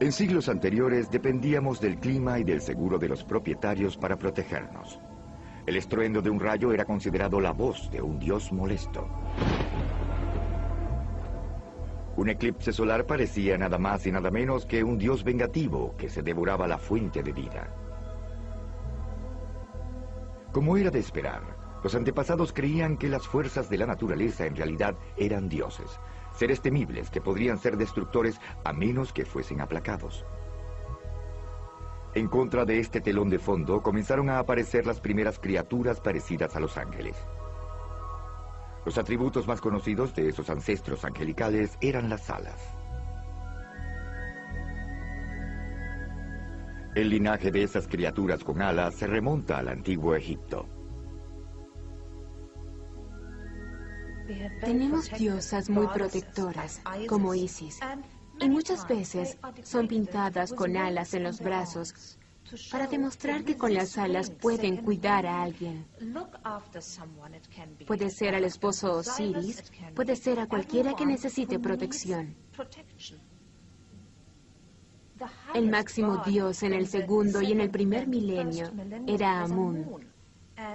En siglos anteriores dependíamos del clima y del seguro de los propietarios para protegernos. El estruendo de un rayo era considerado la voz de un dios molesto. Un eclipse solar parecía nada más y nada menos que un dios vengativo que se devoraba la fuente de vida. Como era de esperar, los antepasados creían que las fuerzas de la naturaleza en realidad eran dioses, seres temibles que podrían ser destructores a menos que fuesen aplacados. En contra de este telón de fondo comenzaron a aparecer las primeras criaturas parecidas a los ángeles. Los atributos más conocidos de esos ancestros angelicales eran las alas. El linaje de esas criaturas con alas se remonta al antiguo Egipto. Tenemos diosas muy protectoras, como Isis, y muchas veces son pintadas con alas en los brazos para demostrar que con las alas pueden cuidar a alguien. Puede ser al esposo Osiris, puede ser a cualquiera que necesite protección. El máximo dios en el segundo y en el primer milenio era Amún,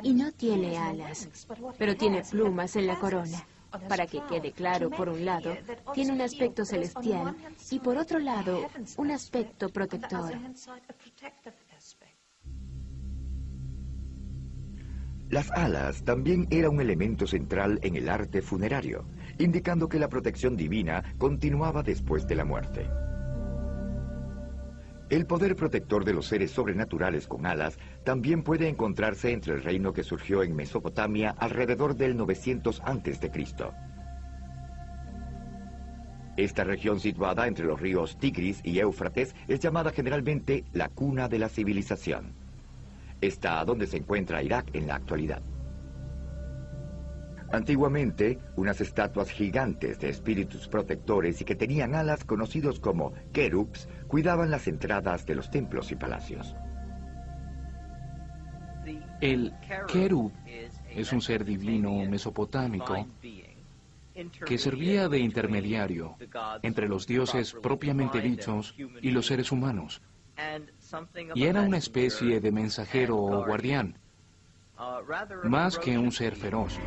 y no tiene alas, pero tiene plumas en la corona. Para que quede claro, por un lado, tiene un aspecto celestial y por otro lado, un aspecto protector. Las alas también era un elemento central en el arte funerario, indicando que la protección divina continuaba después de la muerte. El poder protector de los seres sobrenaturales con alas también puede encontrarse entre el reino que surgió en Mesopotamia alrededor del 900 a.C. Esta región situada entre los ríos Tigris y Éufrates es llamada generalmente la cuna de la civilización. Está donde se encuentra Irak en la actualidad. Antiguamente, unas estatuas gigantes de espíritus protectores y que tenían alas conocidos como querubs cuidaban las entradas de los templos y palacios. El querub es un ser divino mesopotámico que servía de intermediario entre los dioses propiamente dichos y los seres humanos, y era una especie de mensajero o guardián, más que un ser feroz.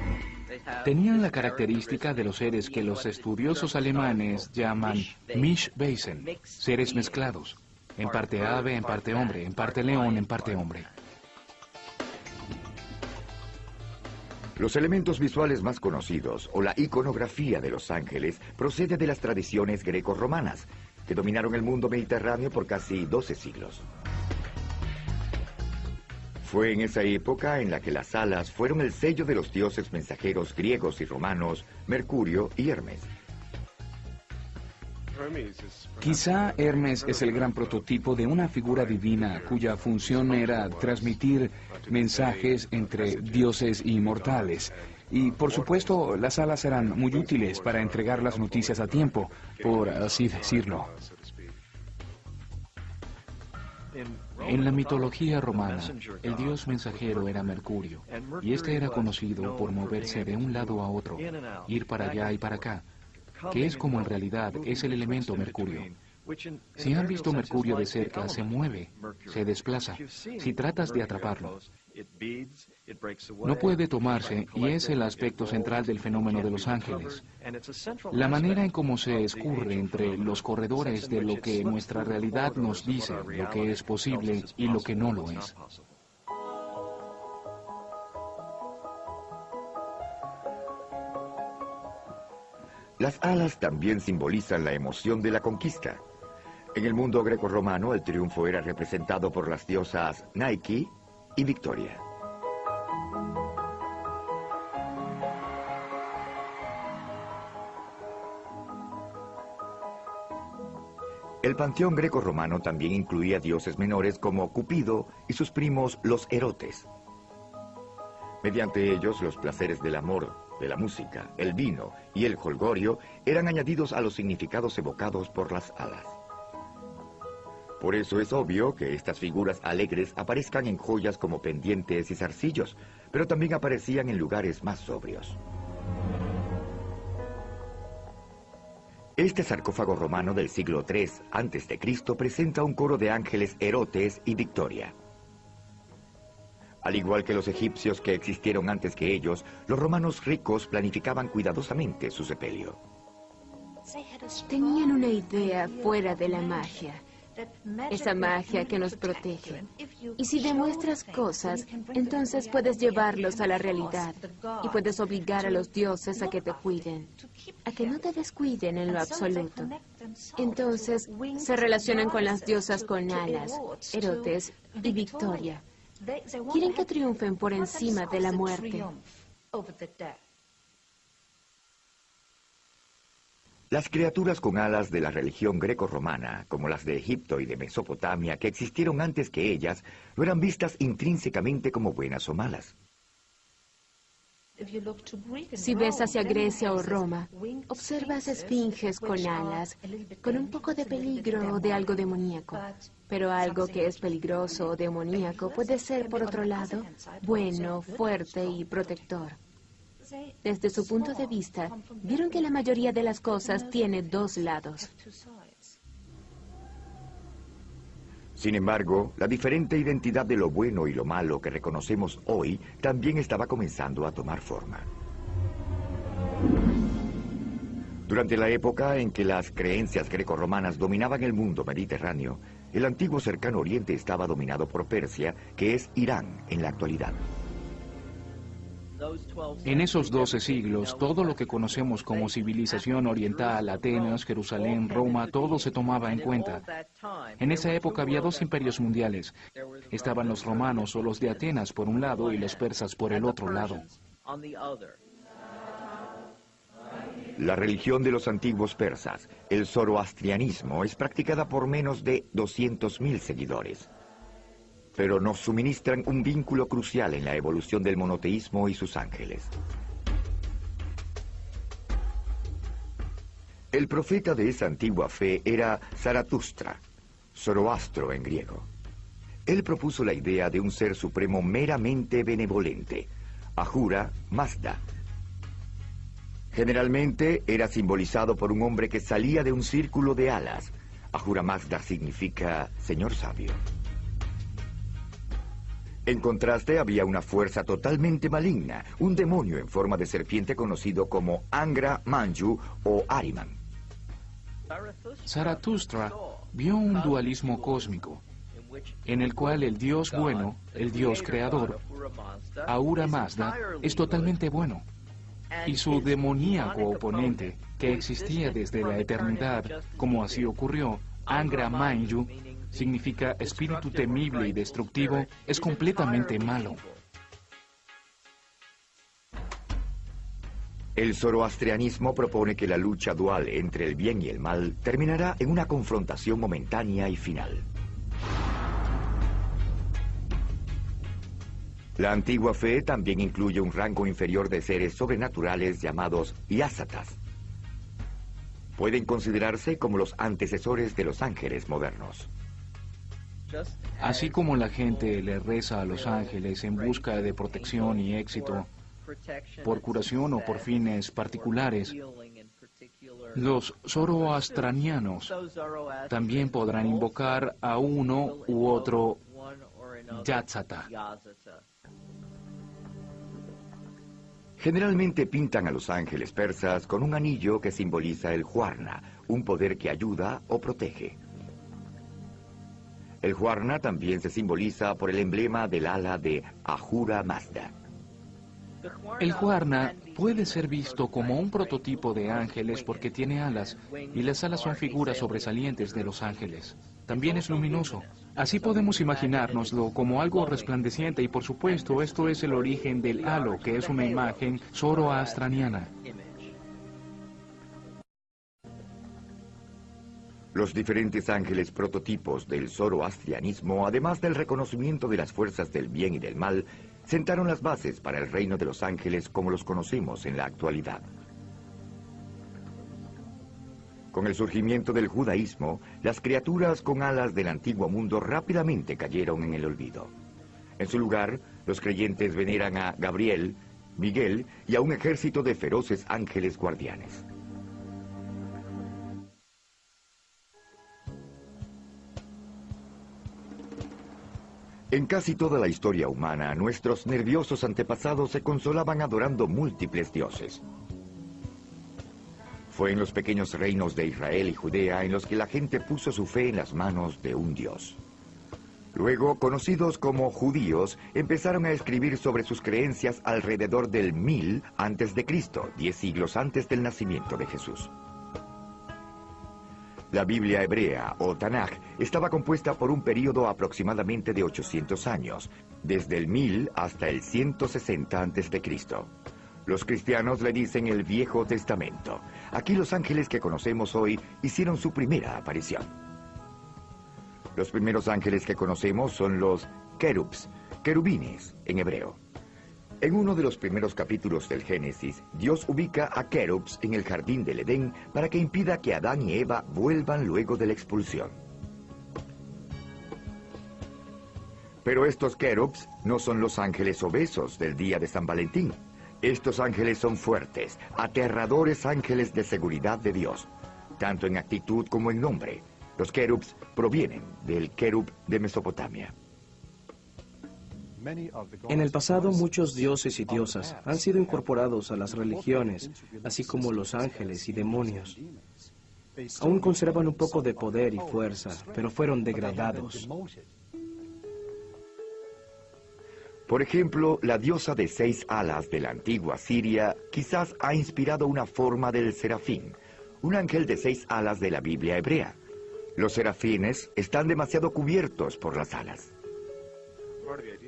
Tenían la característica de los seres que los estudiosos alemanes llaman Mischwesen, seres mezclados, en parte ave, en parte hombre, en parte león, en parte hombre. Los elementos visuales más conocidos, o la iconografía de los ángeles, procede de las tradiciones greco-romanas, que dominaron el mundo mediterráneo por casi 12 siglos. Fue en esa época en la que las alas fueron el sello de los dioses mensajeros griegos y romanos, Mercurio y Hermes. Quizá Hermes es el gran prototipo de una figura divina cuya función era transmitir mensajes entre dioses y mortales. Y, por supuesto, las alas eran muy útiles para entregar las noticias a tiempo, por así decirlo. En la mitología romana, el dios mensajero era Mercurio, y este era conocido por moverse de un lado a otro, ir para allá y para acá, que es como en realidad es el elemento Mercurio. Si han visto Mercurio de cerca, se mueve, se desplaza. Si tratas de atraparlo, no puede tomarse, y es el aspecto central del fenómeno de los ángeles. La manera en cómo se escurre entre los corredores de lo que nuestra realidad nos dice, lo que es posible y lo que no lo es. Las alas también simbolizan la emoción de la conquista. En el mundo grecorromano, el triunfo era representado por las diosas Nike y Victoria. El panteón grecorromano también incluía dioses menores como Cupido y sus primos los Erotes. Mediante ellos, los placeres del amor, de la música, el vino y el jolgorio eran añadidos a los significados evocados por las alas. Por eso es obvio que estas figuras alegres aparezcan en joyas como pendientes y zarcillos, pero también aparecían en lugares más sobrios. Este sarcófago romano del siglo III a.C. presenta un coro de ángeles Erotes y Victoria. Al igual que los egipcios que existieron antes que ellos, los romanos ricos planificaban cuidadosamente su sepelio. Tenían una idea fuera de la magia, esa magia que nos protege. Y si demuestras cosas, entonces puedes llevarlos a la realidad y puedes obligar a los dioses a que te cuiden, a que no te descuiden en lo absoluto. Entonces se relacionan con las diosas con alas, Erotes y Victoria. Quieren que triunfen por encima de la muerte. Las criaturas con alas de la religión greco-romana, como las de Egipto y de Mesopotamia, que existieron antes que ellas, no eran vistas intrínsecamente como buenas o malas. Si ves hacia Grecia o Roma, observas esfinges con alas, con un poco de peligro o de algo demoníaco. Pero algo que es peligroso o demoníaco puede ser, por otro lado, bueno, fuerte y protector. Desde su punto de vista, vieron que la mayoría de las cosas tiene dos lados. Sin embargo, la diferente identidad de lo bueno y lo malo que reconocemos hoy también estaba comenzando a tomar forma. Durante la época en que las creencias grecorromanas dominaban el mundo mediterráneo, el antiguo cercano oriente estaba dominado por Persia, que es Irán en la actualidad. En esos 12 siglos, todo lo que conocemos como civilización oriental, Atenas, Jerusalén, Roma, todo se tomaba en cuenta. En esa época había dos imperios mundiales. Estaban los romanos o los de Atenas por un lado y los persas por el otro lado. La religión de los antiguos persas, el zoroastrianismo, es practicada por menos de 200.000 seguidores. Pero nos suministran un vínculo crucial en la evolución del monoteísmo y sus ángeles. El profeta de esa antigua fe era Zaratustra, Zoroastro en griego. Él propuso la idea de un ser supremo meramente benevolente, Ahura Mazda. Generalmente era simbolizado por un hombre que salía de un círculo de alas. Ahura Mazda significa Señor Sabio. En contraste, había una fuerza totalmente maligna, un demonio en forma de serpiente conocido como Angra Mainyu o Ahriman. Zaratustra vio un dualismo cósmico, en el cual el Dios bueno, el Dios creador, Ahura Mazda, es totalmente bueno, y su demoníaco oponente, que existía desde la eternidad, como así ocurrió, Angra Mainyu, significa espíritu temible y destructivo, es completamente malo. El zoroastrianismo propone que la lucha dual entre el bien y el mal terminará en una confrontación momentánea y final. La antigua fe también incluye un rango inferior de seres sobrenaturales llamados Yasatas. Pueden considerarse como los antecesores de los ángeles modernos. Así como la gente le reza a los ángeles en busca de protección y éxito, por curación o por fines particulares, los zoroastrianos también podrán invocar a uno u otro Yatsata. Generalmente pintan a los ángeles persas con un anillo que simboliza el Huarna, un poder que ayuda o protege. El Huarna también se simboliza por el emblema del ala de Ahura Mazda. El Huarna puede ser visto como un prototipo de ángeles porque tiene alas, y las alas son figuras sobresalientes de los ángeles. También es luminoso. Así podemos imaginárnoslo como algo resplandeciente, y por supuesto esto es el origen del halo, que es una imagen zoroastriana. Los diferentes ángeles prototipos del zoroastrianismo, además del reconocimiento de las fuerzas del bien y del mal, sentaron las bases para el reino de los ángeles como los conocemos en la actualidad. Con el surgimiento del judaísmo, las criaturas con alas del antiguo mundo rápidamente cayeron en el olvido. En su lugar, los creyentes veneran a Gabriel, Miguel y a un ejército de feroces ángeles guardianes. En casi toda la historia humana, nuestros nerviosos antepasados se consolaban adorando múltiples dioses. Fue en los pequeños reinos de Israel y Judea en los que la gente puso su fe en las manos de un dios. Luego, conocidos como judíos, empezaron a escribir sobre sus creencias alrededor del 1000 a.C., 10 siglos antes del nacimiento de Jesús. La Biblia hebrea, o Tanaj, estaba compuesta por un período aproximadamente de 800 años, desde el 1000 hasta el 160 a.C. Los cristianos le dicen el Viejo Testamento. Aquí los ángeles que conocemos hoy hicieron su primera aparición. Los primeros ángeles que conocemos son los querubs, querubines en hebreo. En uno de los primeros capítulos del Génesis, Dios ubica a querubs en el jardín del Edén para que impida que Adán y Eva vuelvan luego de la expulsión. Pero estos querubs no son los ángeles obesos del día de San Valentín. Estos ángeles son fuertes, aterradores ángeles de seguridad de Dios, tanto en actitud como en nombre. Los querubs provienen del querub de Mesopotamia. En el pasado, muchos dioses y diosas han sido incorporados a las religiones, así como los ángeles y demonios. Aún conservan un poco de poder y fuerza, pero fueron degradados. Por ejemplo, la diosa de 6 alas de la antigua Siria quizás ha inspirado una forma del serafín, un ángel de 6 alas de la Biblia hebrea. Los serafines están demasiado cubiertos por las alas.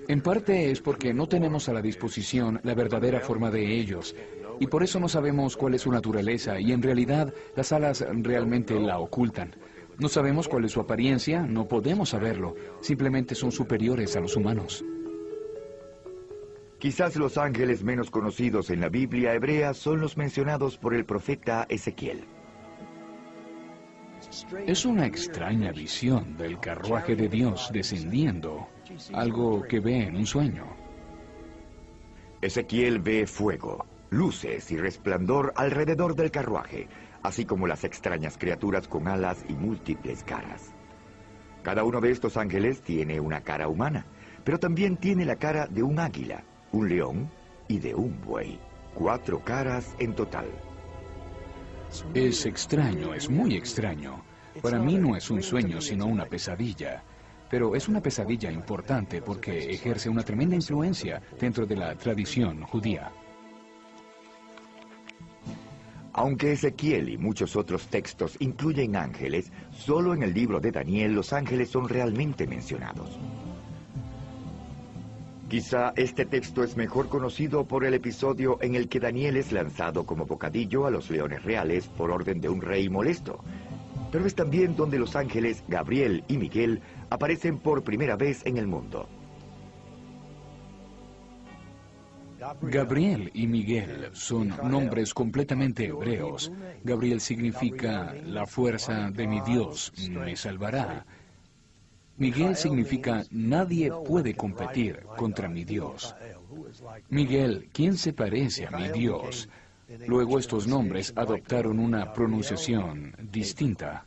En parte es porque no tenemos a la disposición la verdadera forma de ellos, y por eso no sabemos cuál es su naturaleza, y en realidad las alas realmente la ocultan. No sabemos cuál es su apariencia, no podemos saberlo, simplemente son superiores a los humanos. Quizás los ángeles menos conocidos en la Biblia hebrea son los mencionados por el profeta Ezequiel. Es una extraña visión del carruaje de Dios descendiendo, algo que ve en un sueño. Ezequiel ve fuego, luces y resplandor alrededor del carruaje, así como las extrañas criaturas con alas y múltiples caras. Cada uno de estos ángeles tiene una cara humana, pero también tiene la cara de un águila, un león y de un buey. 4 caras en total. Es extraño, es muy extraño. Para mí no es un sueño, sino una pesadilla. Pero es una pesadilla importante porque ejerce una tremenda influencia dentro de la tradición judía. Aunque Ezequiel y muchos otros textos incluyen ángeles, solo en el libro de Daniel los ángeles son realmente mencionados. Quizá este texto es mejor conocido por el episodio en el que Daniel es lanzado como bocadillo a los leones reales por orden de un rey molesto. Pero es también donde los ángeles Gabriel y Miguel aparecen por primera vez en el mundo. Gabriel y Miguel son nombres completamente hebreos. Gabriel significa la fuerza de mi Dios me salvará. Miguel significa nadie puede competir contra mi Dios. Miguel, ¿quién se parece a mi Dios? Luego estos nombres adoptaron una pronunciación distinta.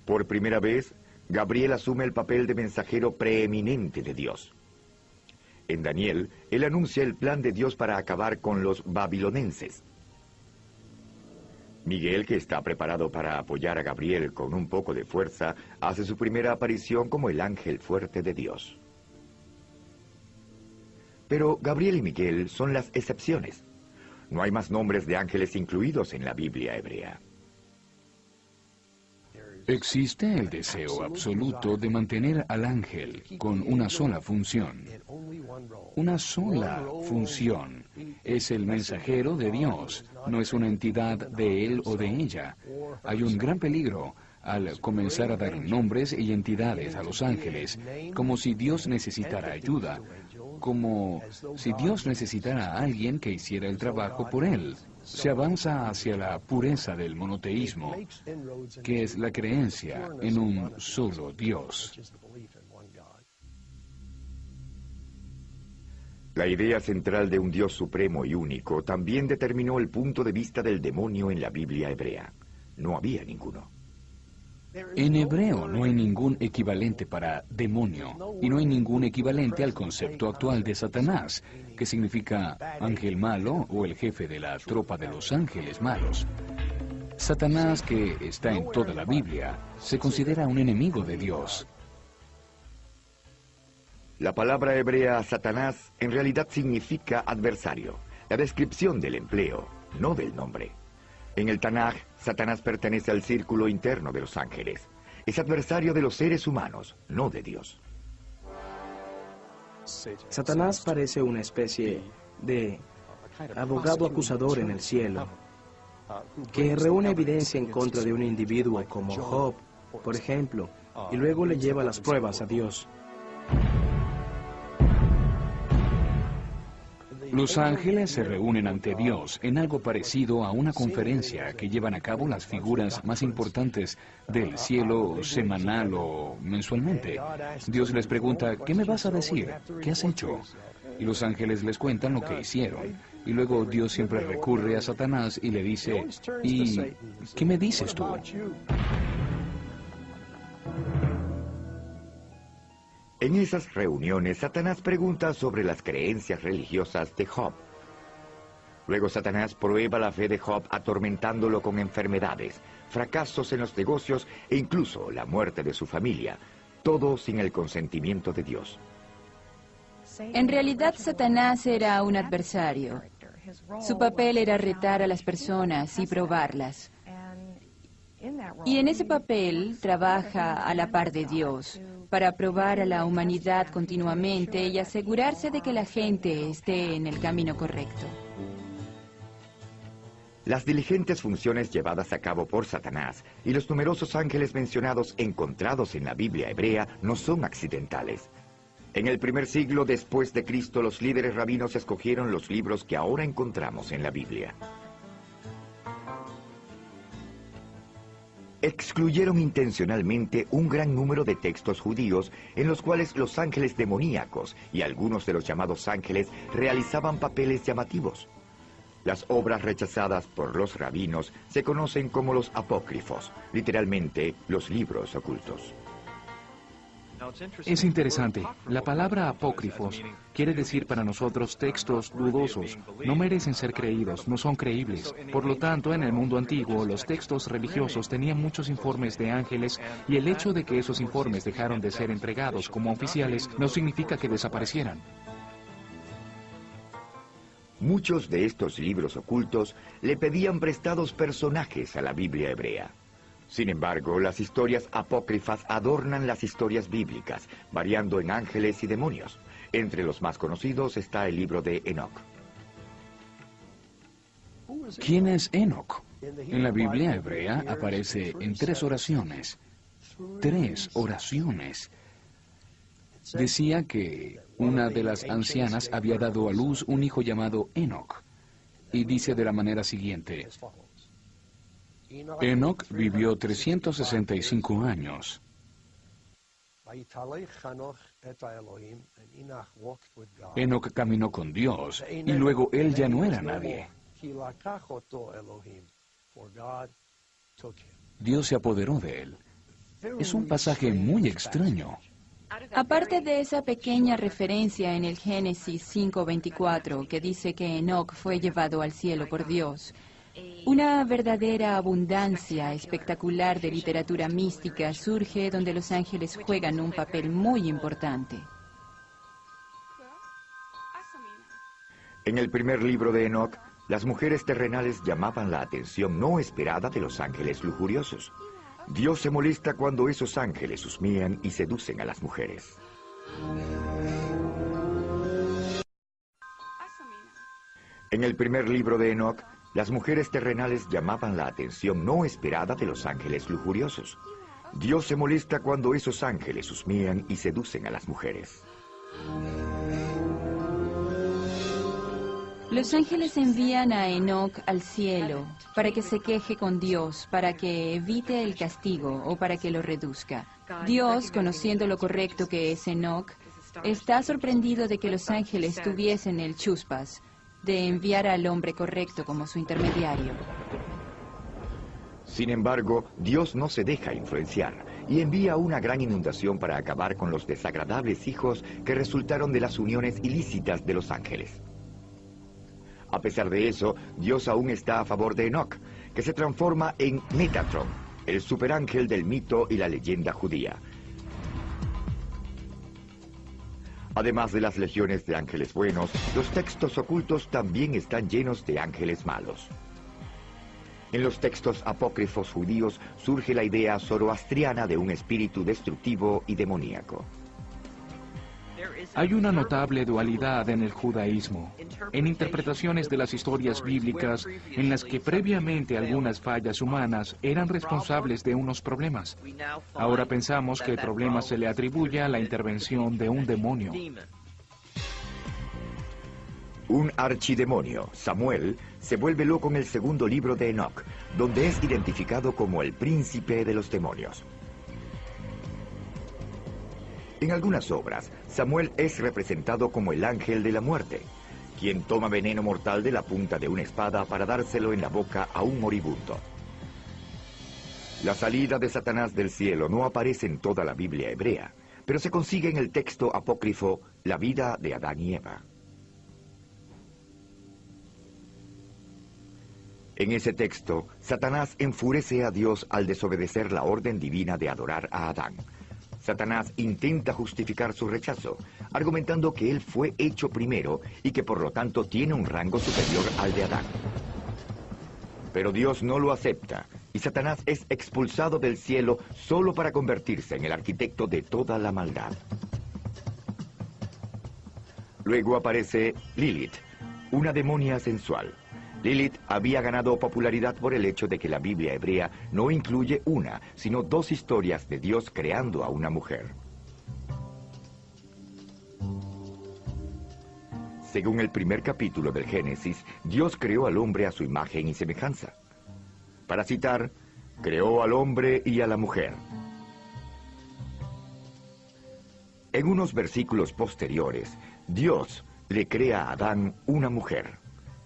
Por primera vez, Gabriel asume el papel de mensajero preeminente de Dios. En Daniel, él anuncia el plan de Dios para acabar con los babilonenses. Miguel, que está preparado para apoyar a Gabriel con un poco de fuerza, hace su primera aparición como el ángel fuerte de Dios. Pero Gabriel y Miguel son las excepciones. No hay más nombres de ángeles incluidos en la Biblia hebrea. Existe el deseo absoluto de mantener al ángel con una sola función. Una sola función. Es el mensajero de Dios, no es una entidad de él o de ella. Hay un gran peligro al comenzar a dar nombres y entidades a los ángeles, como si Dios necesitara ayuda, como si Dios necesitara a alguien que hiciera el trabajo por él. Se avanza hacia la pureza del monoteísmo, que es la creencia en un solo Dios. La idea central de un Dios supremo y único también determinó el punto de vista del demonio en la Biblia hebrea. No había ninguno. En hebreo no hay ningún equivalente para demonio y no hay ningún equivalente al concepto actual de Satanás, que significa ángel malo o el jefe de la tropa de los ángeles malos. Satanás, que está en toda la Biblia, se considera un enemigo de Dios. La palabra hebrea Satanás en realidad significa adversario, la descripción del empleo, no del nombre. En el Tanaj, Satanás pertenece al círculo interno de los ángeles. Es adversario de los seres humanos, no de Dios. Satanás parece una especie de abogado acusador en el cielo, que reúne evidencia en contra de un individuo como Job, por ejemplo, y luego le lleva las pruebas a Dios. Los ángeles se reúnen ante Dios en algo parecido a una conferencia que llevan a cabo las figuras más importantes del cielo semanal o mensualmente. Dios les pregunta, ¿qué me vas a decir? ¿Qué has hecho? Y los ángeles les cuentan lo que hicieron. Y luego Dios siempre recurre a Satanás y le dice, ¿y qué me dices tú? En esas reuniones, Satanás pregunta sobre las creencias religiosas de Job. Luego Satanás prueba la fe de Job atormentándolo con enfermedades, fracasos en los negocios e incluso la muerte de su familia, todo sin el consentimiento de Dios. En realidad, Satanás era un adversario. Su papel era retar a las personas y probarlas. Y en ese papel trabaja a la par de Dios, para probar a la humanidad continuamente y asegurarse de que la gente esté en el camino correcto. Las diligentes funciones llevadas a cabo por Satanás y los numerosos ángeles mencionados encontrados en la Biblia hebrea no son accidentales. En el primer siglo después de Cristo, los líderes rabinos escogieron los libros que ahora encontramos en la Biblia. Excluyeron intencionalmente un gran número de textos judíos en los cuales los ángeles demoníacos y algunos de los llamados ángeles realizaban papeles llamativos. Las obras rechazadas por los rabinos se conocen como los apócrifos, literalmente los libros ocultos. Es interesante. La palabra apócrifos quiere decir para nosotros textos dudosos. No merecen ser creídos, no son creíbles. Por lo tanto, en el mundo antiguo, los textos religiosos tenían muchos informes de ángeles y el hecho de que esos informes dejaron de ser entregados como oficiales no significa que desaparecieran. Muchos de estos libros ocultos le pedían prestados personajes a la Biblia hebrea. Sin embargo, las historias apócrifas adornan las historias bíblicas, variando en ángeles y demonios. Entre los más conocidos está el libro de Enoc. ¿Quién es Enoc? En la Biblia hebrea aparece en 3 oraciones. 3 oraciones. Decía que una de las ancianas había dado a luz un hijo llamado Enoc. Y dice de la manera siguiente: Enoc vivió 365 años. Enoc caminó con Dios y luego él ya no era nadie. Dios se apoderó de él. Es un pasaje muy extraño. Aparte de esa pequeña referencia en el Génesis 5:24 que dice que Enoc fue llevado al cielo por Dios, una verdadera abundancia espectacular de literatura mística surge donde los ángeles juegan un papel muy importante. En el primer libro de Enoc, las mujeres terrenales llamaban la atención no esperada de los ángeles lujuriosos. Dios se molesta cuando esos ángeles husmean y seducen a las mujeres. En el primer libro de Enoc, las mujeres terrenales llamaban la atención no esperada de los ángeles lujuriosos. Dios se molesta cuando esos ángeles husmean y seducen a las mujeres. Los ángeles envían a Enoc al cielo para que se queje con Dios, para que evite el castigo o para que lo reduzca. Dios, conociendo lo correcto que es Enoc, está sorprendido de que los ángeles tuviesen el chuspas de enviar al hombre correcto como su intermediario. Sin embargo, Dios no se deja influenciar y envía una gran inundación para acabar con los desagradables hijos que resultaron de las uniones ilícitas de los ángeles. A pesar de eso, Dios aún está a favor de Enoc, que se transforma en Metatron, el superángel del mito y la leyenda judía. Además de las legiones de ángeles buenos, los textos ocultos también están llenos de ángeles malos. En los textos apócrifos judíos surge la idea zoroastriana de un espíritu destructivo y demoníaco. Hay una notable dualidad en el judaísmo, en interpretaciones de las historias bíblicas en las que previamente algunas fallas humanas eran responsables de unos problemas. Ahora pensamos que el problema se le atribuye a la intervención de un demonio. Un archidemonio, Samuel, se vuelve loco en el segundo libro de Enoc, donde es identificado como el príncipe de los demonios. En algunas obras, Samuel es representado como el ángel de la muerte, quien toma veneno mortal de la punta de una espada para dárselo en la boca a un moribundo. La salida de Satanás del cielo no aparece en toda la Biblia hebrea, pero se consigue en el texto apócrifo La vida de Adán y Eva. En ese texto, Satanás enfurece a Dios al desobedecer la orden divina de adorar a Adán. Satanás intenta justificar su rechazo, argumentando que él fue hecho primero y que por lo tanto tiene un rango superior al de Adán. Pero Dios no lo acepta, y Satanás es expulsado del cielo solo para convertirse en el arquitecto de toda la maldad. Luego aparece Lilith, una demonia sensual. Lilith había ganado popularidad por el hecho de que la Biblia hebrea no incluye una, sino dos historias de Dios creando a una mujer. Según el primer capítulo del Génesis, Dios creó al hombre a su imagen y semejanza. Para citar, creó al hombre y a la mujer. En unos versículos posteriores, Dios le crea a Adán una mujer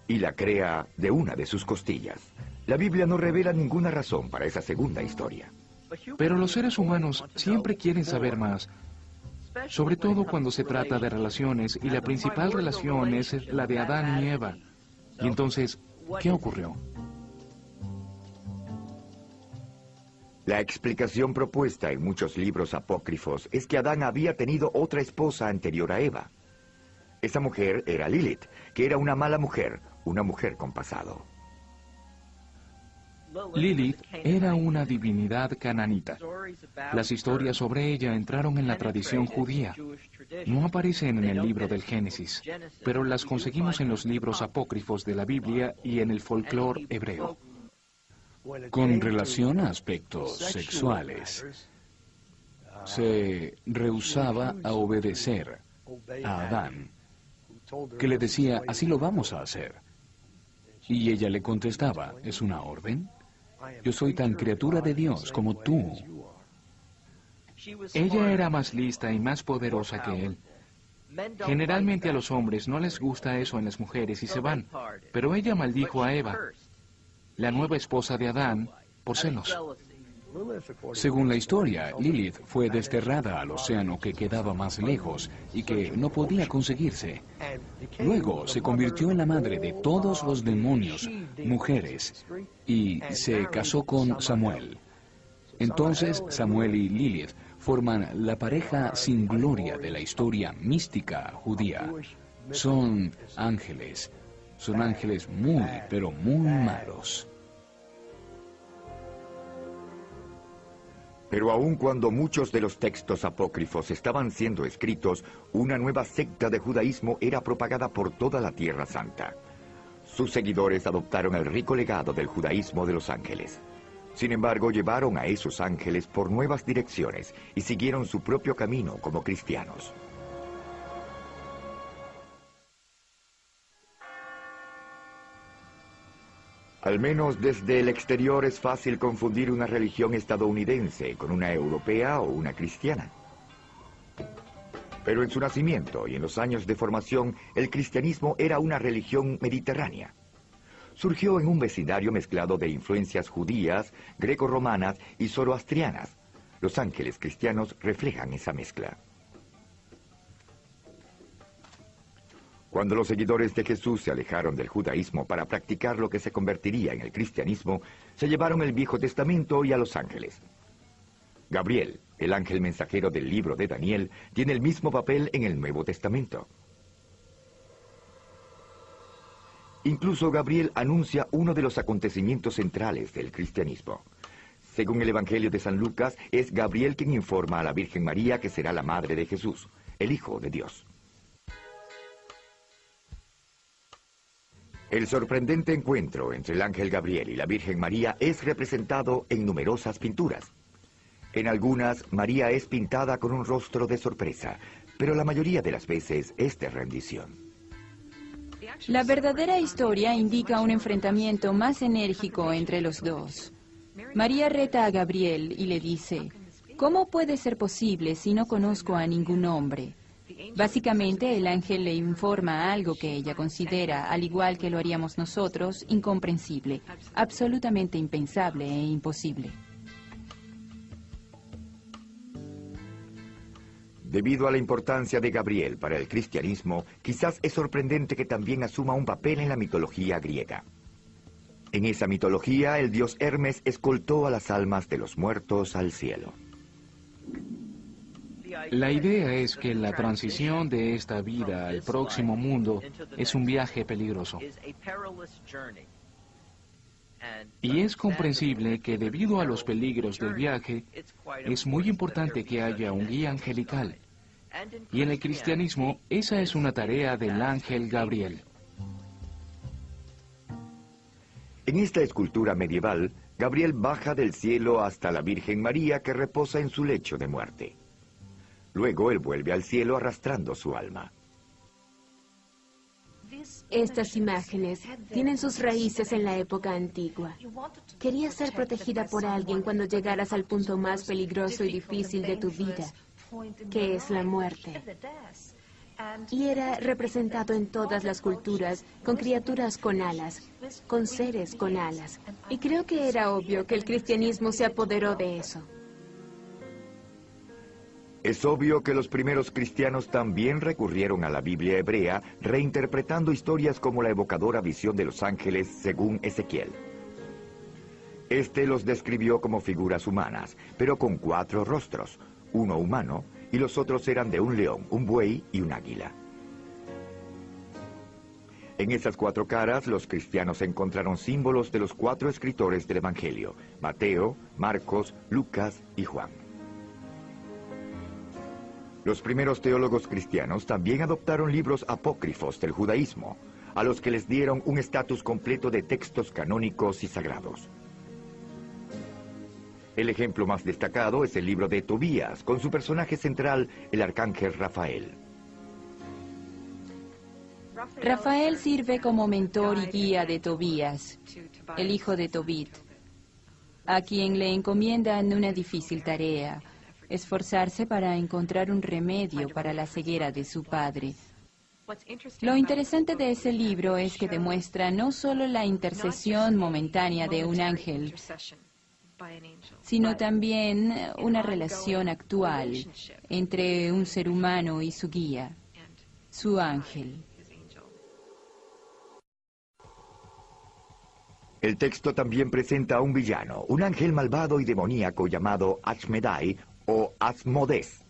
y la crea de una de sus costillas. La Biblia no revela ninguna razón para esa segunda historia. Pero los seres humanos siempre quieren saber más, sobre todo cuando se trata de relaciones, y la principal relación es la de Adán y Eva. Y entonces, ¿qué ocurrió? La explicación propuesta en muchos libros apócrifos es que Adán había tenido otra esposa anterior a Eva. Esa mujer era Lilith, que era una mala mujer, una mujer con pasado. Lilith era una divinidad cananita. Las historias sobre ella entraron en la tradición judía. No aparecen en el libro del Génesis, pero las conseguimos en los libros apócrifos de la Biblia y en el folclore hebreo. Con relación a aspectos sexuales, se rehusaba a obedecer a Adán, que le decía, así lo vamos a hacer. Y ella le contestaba, ¿es una orden? Yo soy tan criatura de Dios como tú. Ella era más lista y más poderosa que él. Generalmente a los hombres no les gusta eso en las mujeres y se van, pero ella maldijo a Eva, la nueva esposa de Adán, por celos. Según la historia, Lilith fue desterrada al océano que quedaba más lejos y que no podía conseguirse. Luego se convirtió en la madre de todos los demonios, mujeres, y se casó con Samuel. Entonces Samuel y Lilith forman la pareja sin gloria de la historia mística judía. Son ángeles muy, pero muy malos. Pero aun cuando muchos de los textos apócrifos estaban siendo escritos, una nueva secta de judaísmo era propagada por toda la Tierra Santa. Sus seguidores adoptaron el rico legado del judaísmo de los ángeles. Sin embargo, llevaron a esos ángeles por nuevas direcciones y siguieron su propio camino como cristianos. Al menos desde el exterior es fácil confundir una religión estadounidense con una europea o una cristiana. Pero en su nacimiento y en los años de formación, el cristianismo era una religión mediterránea. surgió en un vecindario mezclado de influencias judías, greco-romanas y zoroastrianas. Los ángeles cristianos reflejan esa mezcla. Cuando los seguidores de Jesús se alejaron del judaísmo para practicar lo que se convertiría en el cristianismo, se llevaron el Viejo Testamento y a los ángeles. Gabriel, el ángel mensajero del libro de Daniel, tiene el mismo papel en el Nuevo Testamento. Incluso Gabriel anuncia uno de los acontecimientos centrales del cristianismo. Según el Evangelio de San Lucas, es Gabriel quien informa a la Virgen María que será la madre de Jesús, el Hijo de Dios. El sorprendente encuentro entre el ángel Gabriel y la Virgen María es representado en numerosas pinturas. En algunas, María es pintada con un rostro de sorpresa, pero la mayoría de las veces es de rendición. La verdadera historia indica un enfrentamiento más enérgico entre los dos. María reta a Gabriel y le dice, ¿cómo puede ser posible si no conozco a ningún hombre? Básicamente, el ángel le informa algo que ella considera, al igual que lo haríamos nosotros, incomprensible, absolutamente impensable e imposible. Debido a la importancia de Gabriel para el cristianismo, quizás es sorprendente que también asuma un papel en la mitología griega. En esa mitología, el dios Hermes escoltó a las almas de los muertos al cielo. La idea es que la transición de esta vida al próximo mundo es un viaje peligroso. Y es comprensible que debido a los peligros del viaje, es muy importante que haya un guía angelical. Y en el cristianismo, esa es una tarea del ángel Gabriel. En esta escultura medieval, Gabriel baja del cielo hasta la Virgen María que reposa en su lecho de muerte. Luego él vuelve al cielo arrastrando su alma. Estas imágenes tienen sus raíces en la época antigua. Querías ser protegida por alguien cuando llegaras al punto más peligroso y difícil de tu vida, que es la muerte. Y era representado en todas las culturas, con criaturas con alas, con seres con alas. Y creo que era obvio que el cristianismo se apoderó de eso. Es obvio que los primeros cristianos también recurrieron a la Biblia hebrea, reinterpretando historias como la evocadora visión de los ángeles según Ezequiel. Este los describió como figuras humanas, pero con 4 rostros, uno humano, y los otros eran de un león, un buey y un águila. En esas 4 caras, los cristianos encontraron símbolos de los 4 escritores del Evangelio, Mateo, Marcos, Lucas y Juan. Los primeros teólogos cristianos también adoptaron libros apócrifos del judaísmo, a los que les dieron un estatus completo de textos canónicos y sagrados. El ejemplo más destacado es el libro de Tobías, con su personaje central, el arcángel Rafael. Rafael sirve como mentor y guía de Tobías, el hijo de Tobit, a quien le encomiendan una difícil tarea: esforzarse para encontrar un remedio para la ceguera de su padre. Lo interesante de ese libro es que demuestra no solo la intercesión momentánea de un ángel, sino también una relación actual entre un ser humano y su guía, su ángel. El texto también presenta a un villano, un ángel malvado y demoníaco llamado Ashmedai o Asmodés.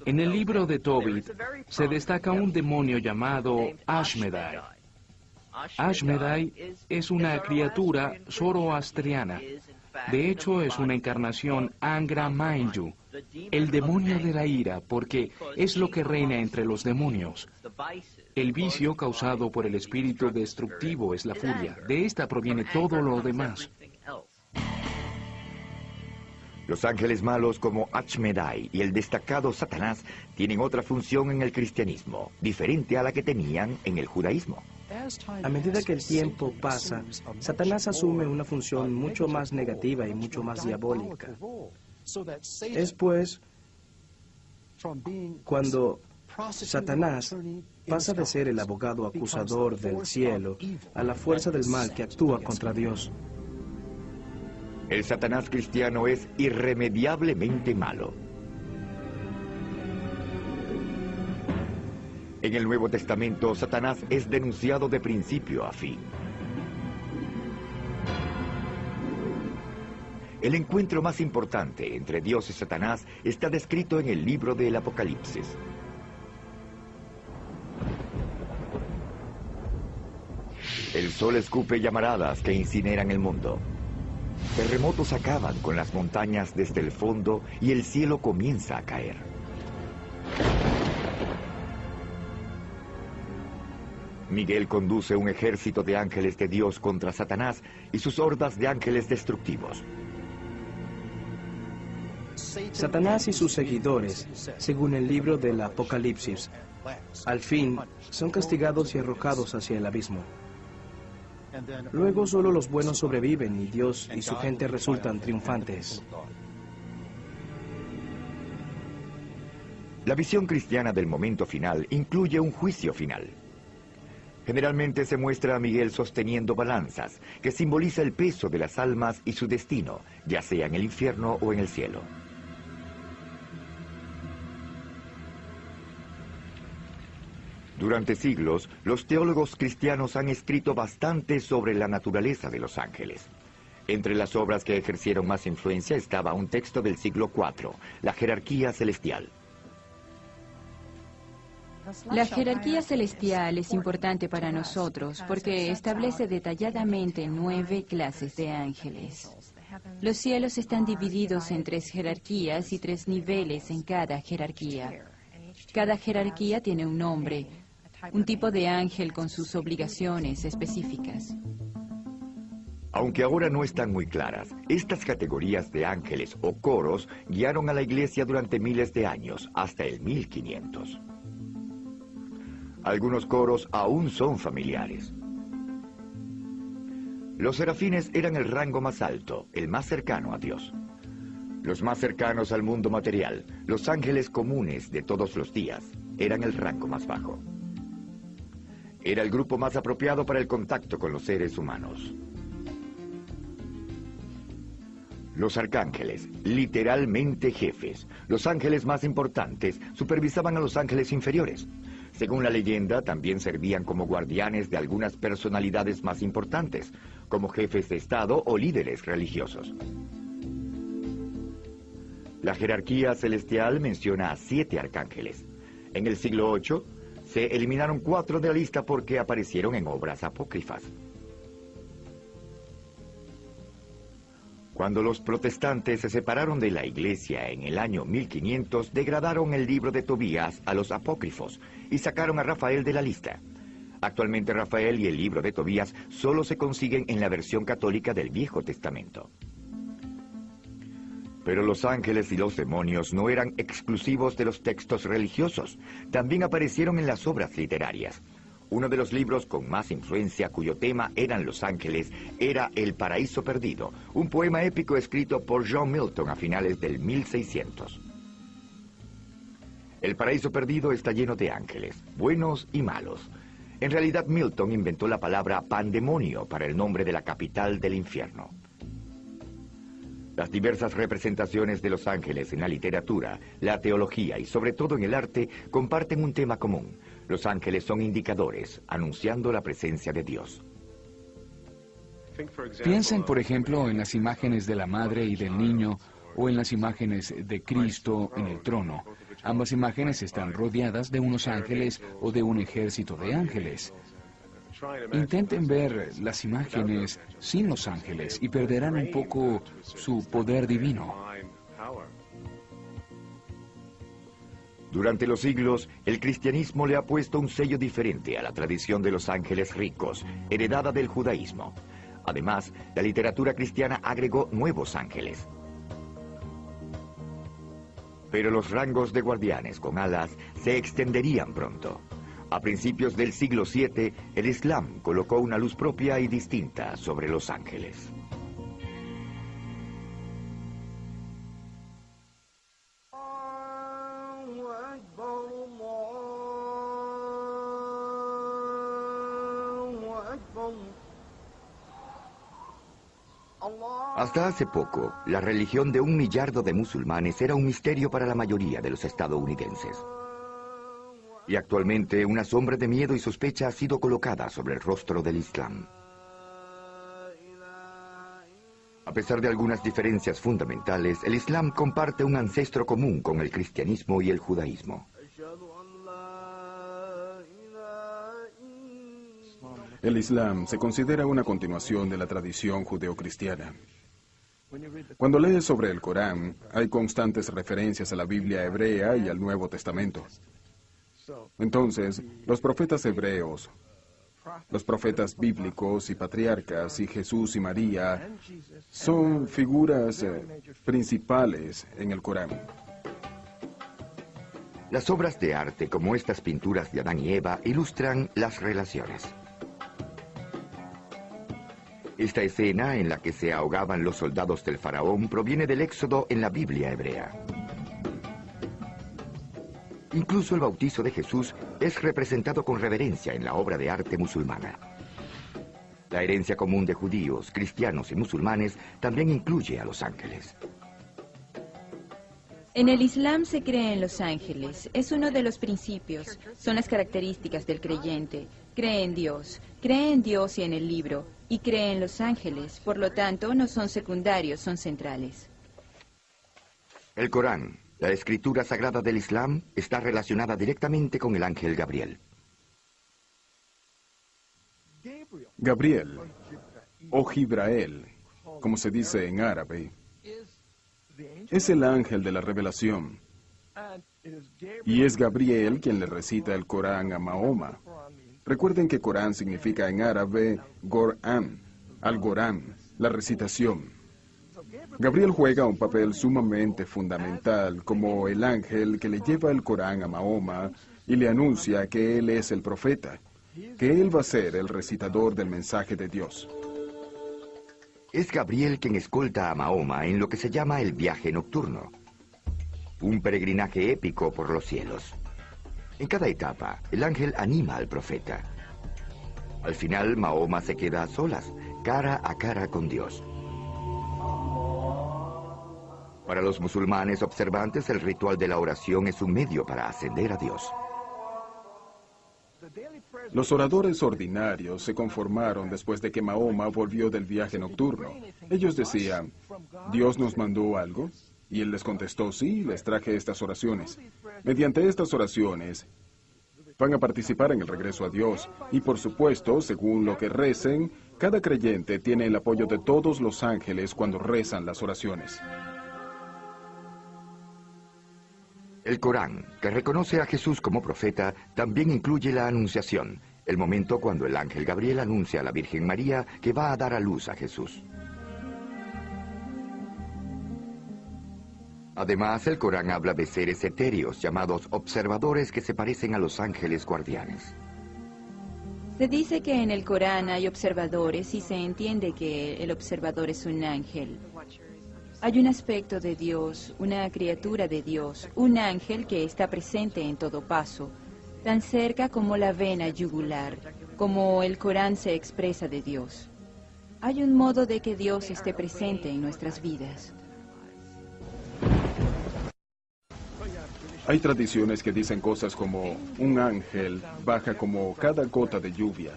En el libro de Tobit se destaca un demonio llamado Ashmedai. Ashmedai es una criatura zoroastriana. De hecho, es una encarnación Angra Mainyu, el demonio de la ira, porque es lo que reina entre los demonios. El vicio causado por el espíritu destructivo es la furia. De esta proviene todo lo demás. Los ángeles malos como Ashmedai y el destacado Satanás tienen otra función en el cristianismo, diferente a la que tenían en el judaísmo. A medida que el tiempo pasa, Satanás asume una función mucho más negativa y mucho más diabólica. Es pues cuando Satanás pasa de ser el abogado acusador del cielo a la fuerza del mal que actúa contra Dios. El Satanás cristiano es irremediablemente malo. En el Nuevo Testamento, Satanás es denunciado de principio a fin. El encuentro más importante entre Dios y Satanás está descrito en el libro del Apocalipsis. El sol escupe llamaradas que incineran el mundo. Terremotos acaban con las montañas desde el fondo y el cielo comienza a caer. Miguel conduce un ejército de ángeles de Dios contra Satanás y sus hordas de ángeles destructivos. Satanás y sus seguidores, según el libro del Apocalipsis, al fin son castigados y arrojados hacia el abismo. Luego solo los buenos sobreviven y Dios y su gente resultan triunfantes. La visión cristiana del momento final incluye un juicio final. Generalmente se muestra a Miguel sosteniendo balanzas, que simboliza el peso de las almas y su destino, ya sea en el infierno o en el cielo. Durante siglos, los teólogos cristianos han escrito bastante sobre la naturaleza de los ángeles. Entre las obras que ejercieron más influencia estaba un texto del siglo IV, La jerarquía celestial. La jerarquía celestial es importante para nosotros porque establece detalladamente 9 clases de ángeles. Los cielos están divididos en 3 jerarquías y 3 niveles en cada jerarquía. Cada jerarquía tiene un nombre, un tipo de ángel con sus obligaciones específicas. Aunque ahora no están muy claras, estas categorías de ángeles o coros guiaron a la Iglesia durante miles de años, hasta el 1500. Algunos coros aún son familiares. Los serafines eran el rango más alto, el más cercano a Dios. Los más cercanos al mundo material, los ángeles comunes de todos los días, eran el rango más bajo. Era el grupo más apropiado para el contacto con los seres humanos. Los arcángeles, literalmente jefes, los ángeles más importantes, supervisaban a los ángeles inferiores. Según la leyenda, también servían como guardianes de algunas personalidades más importantes, como jefes de Estado o líderes religiosos. La jerarquía celestial menciona a 7 arcángeles. En el siglo VIII se eliminaron 4 de la lista porque aparecieron en obras apócrifas. Cuando los protestantes se separaron de la Iglesia en el año 1500, degradaron el libro de Tobías a los apócrifos y sacaron a Rafael de la lista. Actualmente Rafael y el libro de Tobías solo se consiguen en la versión católica del Viejo Testamento. Pero los ángeles y los demonios no eran exclusivos de los textos religiosos, también aparecieron en las obras literarias. Uno de los libros con más influencia cuyo tema eran los ángeles era El Paraíso Perdido, un poema épico escrito por John Milton a finales del 1600. El Paraíso Perdido está lleno de ángeles, buenos y malos. En realidad Milton inventó la palabra pandemonio para el nombre de la capital del infierno. Las diversas representaciones de los ángeles en la literatura, la teología y sobre todo en el arte comparten un tema común. Los ángeles son indicadores, anunciando la presencia de Dios. Piensen, por ejemplo, en las imágenes de la madre y del niño o en las imágenes de Cristo en el trono. Ambas imágenes están rodeadas de unos ángeles o de un ejército de ángeles. Intenten ver las imágenes sin los ángeles y perderán un poco su poder divino. Durante los siglos, el cristianismo le ha puesto un sello diferente a la tradición de los ángeles ricos, heredada del judaísmo. Además, la literatura cristiana agregó nuevos ángeles. Pero los rangos de guardianes con alas se extenderían pronto. A principios del siglo VII, el Islam colocó una luz propia y distinta sobre los ángeles. Hasta hace poco, la religión de 1 millardo de musulmanes era un misterio para la mayoría de los estadounidenses. Y actualmente una sombra de miedo y sospecha ha sido colocada sobre el rostro del Islam. A pesar de algunas diferencias fundamentales, el Islam comparte un ancestro común con el cristianismo y el judaísmo. El Islam se considera una continuación de la tradición judeocristiana. Cuando lees sobre el Corán, hay constantes referencias a la Biblia hebrea y al Nuevo Testamento. Entonces, los profetas hebreos, los profetas bíblicos y patriarcas, y Jesús y María, son figuras principales en el Corán. Las obras de arte, como estas pinturas de Adán y Eva, ilustran las relaciones. Esta escena en la que se ahogaban los soldados del faraón proviene del Éxodo en la Biblia hebrea. Incluso el bautizo de Jesús es representado con reverencia en la obra de arte musulmana. La herencia común de judíos, cristianos y musulmanes también incluye a los ángeles. En el Islam se cree en los ángeles. Es uno de los principios. Son las características del creyente. Cree en Dios y en el libro, y cree en los ángeles. Por lo tanto, no son secundarios, son centrales. El Corán, la escritura sagrada del Islam, está relacionada directamente con el ángel Gabriel. Gabriel, o Jibrael, como se dice en árabe, es el ángel de la revelación. Y es Gabriel quien le recita el Corán a Mahoma. Recuerden que Corán significa en árabe Gorán, Algorán, la recitación. Gabriel juega un papel sumamente fundamental como el ángel que le lleva el Corán a Mahoma y le anuncia que él es el profeta, que él va a ser el recitador del mensaje de Dios. Es Gabriel quien escolta a Mahoma en lo que se llama el viaje nocturno, un peregrinaje épico por los cielos. En cada etapa, el ángel anima al profeta. Al final, Mahoma se queda a solas, cara a cara con Dios. Para los musulmanes observantes, el ritual de la oración es un medio para ascender a Dios. Los oradores ordinarios se conformaron después de que Mahoma volvió del viaje nocturno. Ellos decían, ¿Dios nos mandó algo? Y él les contestó, sí, les traje estas oraciones. Mediante estas oraciones van a participar en el regreso a Dios. Y por supuesto, según lo que recen, cada creyente tiene el apoyo de todos los ángeles cuando rezan las oraciones. El Corán, que reconoce a Jesús como profeta, también incluye la Anunciación, el momento cuando el ángel Gabriel anuncia a la Virgen María que va a dar a luz a Jesús. Además, el Corán habla de seres etéreos llamados observadores que se parecen a los ángeles guardianes. Se dice que en el Corán hay observadores y se entiende que el observador es un ángel. Hay un aspecto de Dios, una criatura de Dios, un ángel que está presente en todo paso, tan cerca como la vena yugular, como el Corán se expresa de Dios. Hay un modo de que Dios esté presente en nuestras vidas. Hay tradiciones que dicen cosas como, un ángel baja como cada gota de lluvia.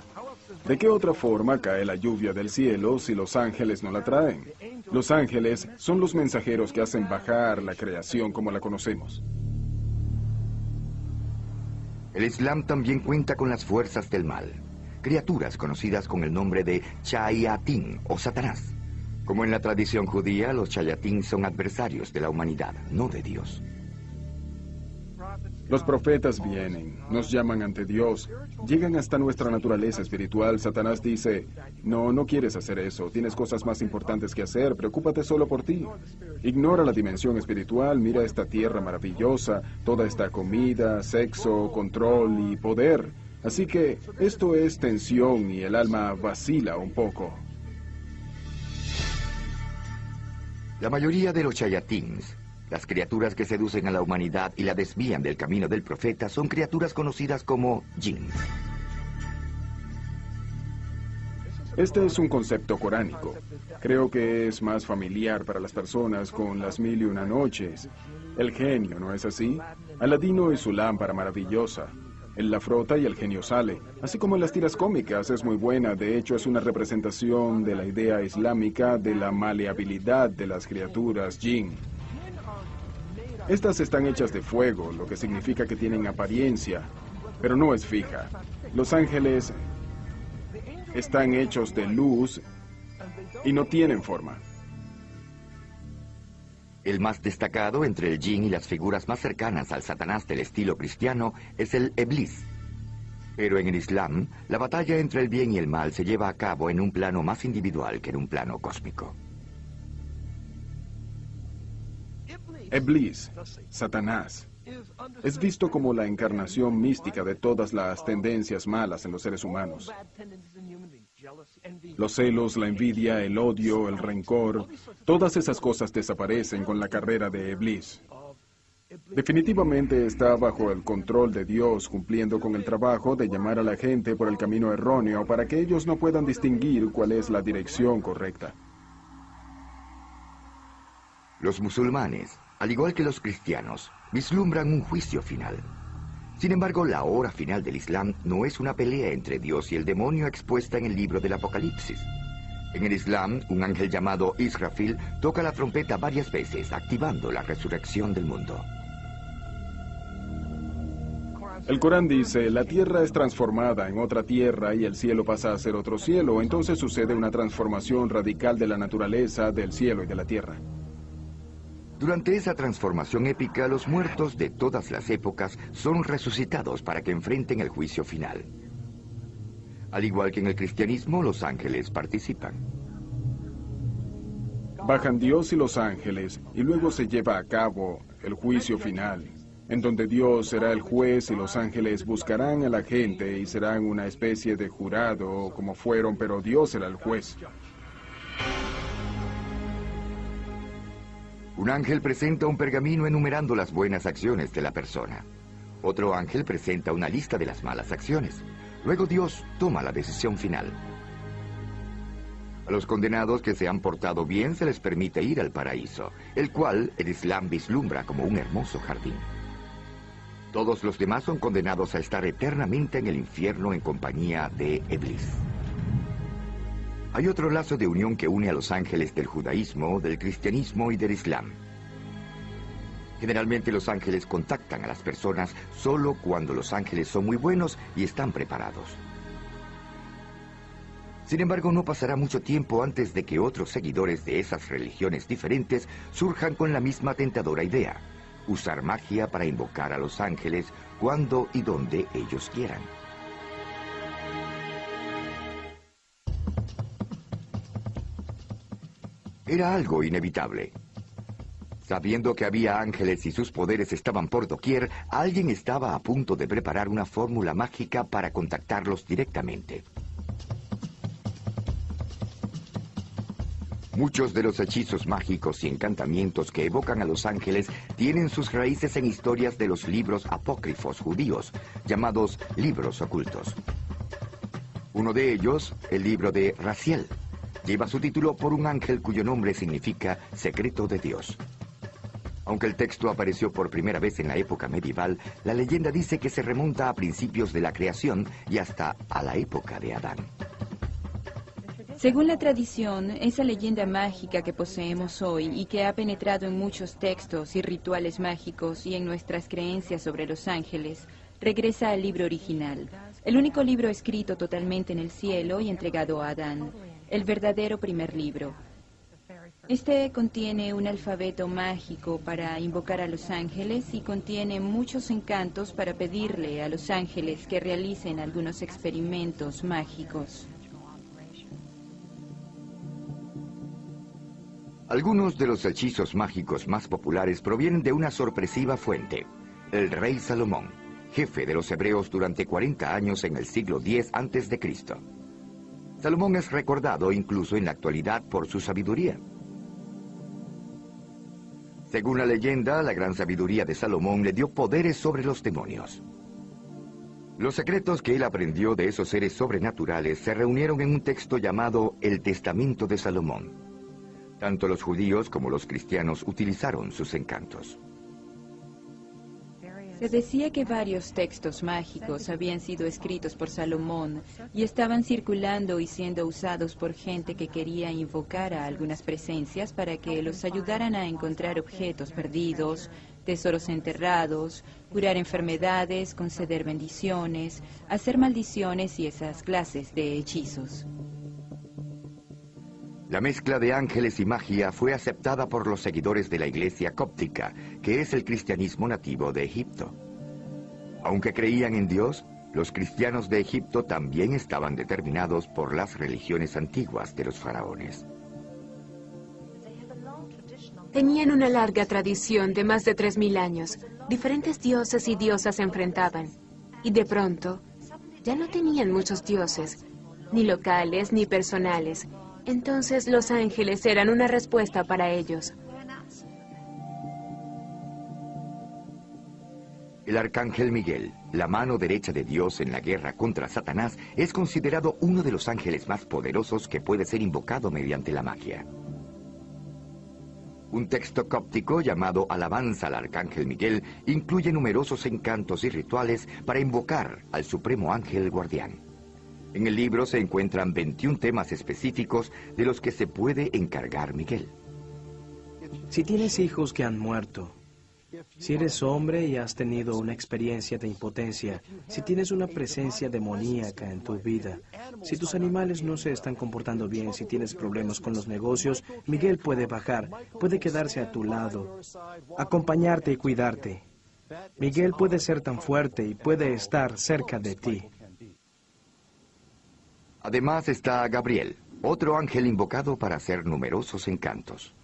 ¿De qué otra forma cae la lluvia del cielo si los ángeles no la traen? Los ángeles son los mensajeros que hacen bajar la creación como la conocemos. El Islam también cuenta con las fuerzas del mal, criaturas conocidas con el nombre de Chayatín o Satanás. Como en la tradición judía, los Chayatín son adversarios de la humanidad, no de Dios. Los profetas vienen, nos llaman ante Dios, llegan hasta nuestra naturaleza espiritual. Satanás dice, no quieres hacer eso, tienes cosas más importantes que hacer, preocúpate solo por ti. Ignora la dimensión espiritual, mira esta tierra maravillosa, toda esta comida, sexo, control y poder. Así que esto es tensión y el alma vacila un poco. La mayoría de los Chayatins, las criaturas que seducen a la humanidad y la desvían del camino del profeta, son criaturas conocidas como jinn. Este es un concepto coránico. Creo que es más familiar para las personas con las 1001 noches. El genio, ¿no es así? Aladino y su lámpara maravillosa. Él la frota y el genio sale. Así como en las tiras cómicas, es muy buena. De hecho, es una representación de la idea islámica de la maleabilidad de las criaturas jinn. Estas están hechas de fuego, lo que significa que tienen apariencia, pero no es fija. Los ángeles están hechos de luz y no tienen forma. El más destacado entre el jinn y las figuras más cercanas al Satanás del estilo cristiano es el Iblis. Pero en el Islam, la batalla entre el bien y el mal se lleva a cabo en un plano más individual que en un plano cósmico. Iblis, Satanás, es visto como la encarnación mística de todas las tendencias malas en los seres humanos. Los celos, la envidia, el odio, el rencor, todas esas cosas desaparecen con la carrera de Iblis. Definitivamente está bajo el control de Dios, cumpliendo con el trabajo de llamar a la gente por el camino erróneo para que ellos no puedan distinguir cuál es la dirección correcta. Los musulmanes, al igual que los cristianos, vislumbran un juicio final. Sin embargo, la hora final del Islam no es una pelea entre Dios y el demonio expuesta en el libro del Apocalipsis. En el Islam, un ángel llamado Israfil toca la trompeta varias veces, activando la resurrección del mundo. El Corán dice, la tierra es transformada en otra tierra y el cielo pasa a ser otro cielo. Entonces sucede una transformación radical de la naturaleza, del cielo y de la tierra. Durante esa transformación épica, los muertos de todas las épocas son resucitados para que enfrenten el juicio final. Al igual que en el cristianismo, los ángeles participan. Bajan Dios y los ángeles, y luego se lleva a cabo el juicio final, en donde Dios será el juez y los ángeles buscarán a la gente y serán una especie de jurado, como fueron, pero Dios será el juez. Un ángel presenta un pergamino enumerando las buenas acciones de la persona. Otro ángel presenta una lista de las malas acciones. Luego Dios toma la decisión final. A los condenados que se han portado bien se les permite ir al paraíso, el cual el Islam vislumbra como un hermoso jardín. Todos los demás son condenados a estar eternamente en el infierno en compañía de Iblis. Hay otro lazo de unión que une a los ángeles del judaísmo, del cristianismo y del Islam. Generalmente los ángeles contactan a las personas solo cuando los ángeles son muy buenos y están preparados. Sin embargo, no pasará mucho tiempo antes de que otros seguidores de esas religiones diferentes surjan con la misma tentadora idea: usar magia para invocar a los ángeles cuando y donde ellos quieran. Era algo inevitable. Sabiendo que había ángeles y sus poderes estaban por doquier, alguien estaba a punto de preparar una fórmula mágica para contactarlos directamente. Muchos de los hechizos mágicos y encantamientos que evocan a los ángeles tienen sus raíces en historias de los libros apócrifos judíos, llamados libros ocultos. Uno de ellos, el libro de Raziel, lleva su título por un ángel cuyo nombre significa secreto de Dios. Aunque el texto apareció por primera vez en la época medieval, la leyenda dice que se remonta a principios de la creación y hasta a la época de Adán. Según la tradición, esa leyenda mágica que poseemos hoy y que ha penetrado en muchos textos y rituales mágicos y en nuestras creencias sobre los ángeles, regresa al libro original, el único libro escrito totalmente en el cielo y entregado a Adán, el verdadero primer libro. Este contiene un alfabeto mágico para invocar a los ángeles y contiene muchos encantos para pedirle a los ángeles que realicen algunos experimentos mágicos. Algunos de los hechizos mágicos más populares provienen de una sorpresiva fuente: el rey Salomón, jefe de los hebreos durante 40 años en el siglo X a.C. Salomón es recordado incluso en la actualidad por su sabiduría. Según la leyenda, la gran sabiduría de Salomón le dio poderes sobre los demonios. Los secretos que él aprendió de esos seres sobrenaturales se reunieron en un texto llamado el Testamento de Salomón. Tanto los judíos como los cristianos utilizaron sus encantos. Se decía que varios textos mágicos habían sido escritos por Salomón y estaban circulando y siendo usados por gente que quería invocar a algunas presencias para que los ayudaran a encontrar objetos perdidos, tesoros enterrados, curar enfermedades, conceder bendiciones, hacer maldiciones y esas clases de hechizos. La mezcla de ángeles y magia fue aceptada por los seguidores de la iglesia cóptica, que es el cristianismo nativo de Egipto. Aunque creían en Dios, los cristianos de Egipto también estaban determinados por las religiones antiguas de los faraones. Tenían una larga tradición de más de 3000 años. Diferentes dioses y diosas se enfrentaban. Y de pronto, ya no tenían muchos dioses, ni locales ni personales. Entonces los ángeles eran una respuesta para ellos. El arcángel Miguel, la mano derecha de Dios en la guerra contra Satanás, es considerado uno de los ángeles más poderosos que puede ser invocado mediante la magia. Un texto cóptico llamado Alabanza al Arcángel Miguel incluye numerosos encantos y rituales para invocar al supremo ángel guardián. En el libro se encuentran 21 temas específicos de los que se puede encargar Miguel. Si tienes hijos que han muerto, si eres hombre y has tenido una experiencia de impotencia, si tienes una presencia demoníaca en tu vida, si tus animales no se están comportando bien, si tienes problemas con los negocios, Miguel puede bajar, puede quedarse a tu lado, acompañarte y cuidarte. Miguel puede ser tan fuerte y puede estar cerca de ti. Además está Gabriel, otro ángel invocado para hacer numerosos encantos.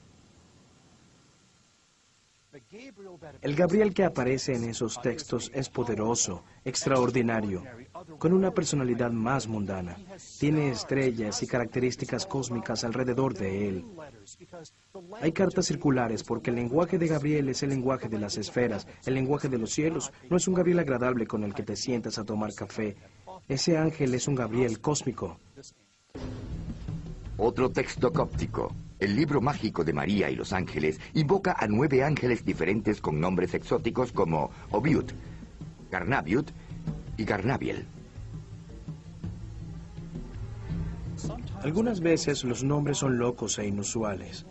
El Gabriel que aparece en esos textos es poderoso, extraordinario, con una personalidad más mundana. Tiene estrellas y características cósmicas alrededor de él. Hay cartas circulares porque el lenguaje de Gabriel es el lenguaje de las esferas, el lenguaje de los cielos. No es un Gabriel agradable con el que te sientas a tomar café. Ese ángel es un Gabriel cósmico. Otro texto cóptico, el libro mágico de María y los ángeles, invoca a 9 ángeles diferentes con nombres exóticos como Obiud, Garnabiud y Garnabiel. Algunas veces los nombres son locos e inusuales.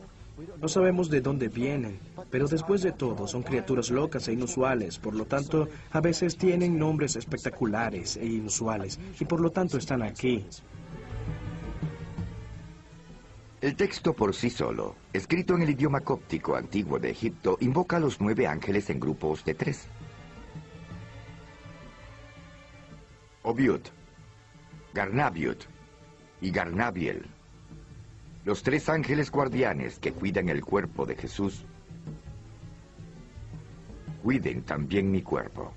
No sabemos de dónde vienen, pero después de todo son criaturas locas e inusuales, por lo tanto, a veces tienen nombres espectaculares e inusuales, y por lo tanto están aquí. El texto por sí solo, escrito en el idioma cóptico antiguo de Egipto, invoca a los 9 ángeles en grupos de 3. Obiud, Garnabiud y Garnabiel. Los 3 ángeles guardianes que cuidan el cuerpo de Jesús, cuiden también mi cuerpo.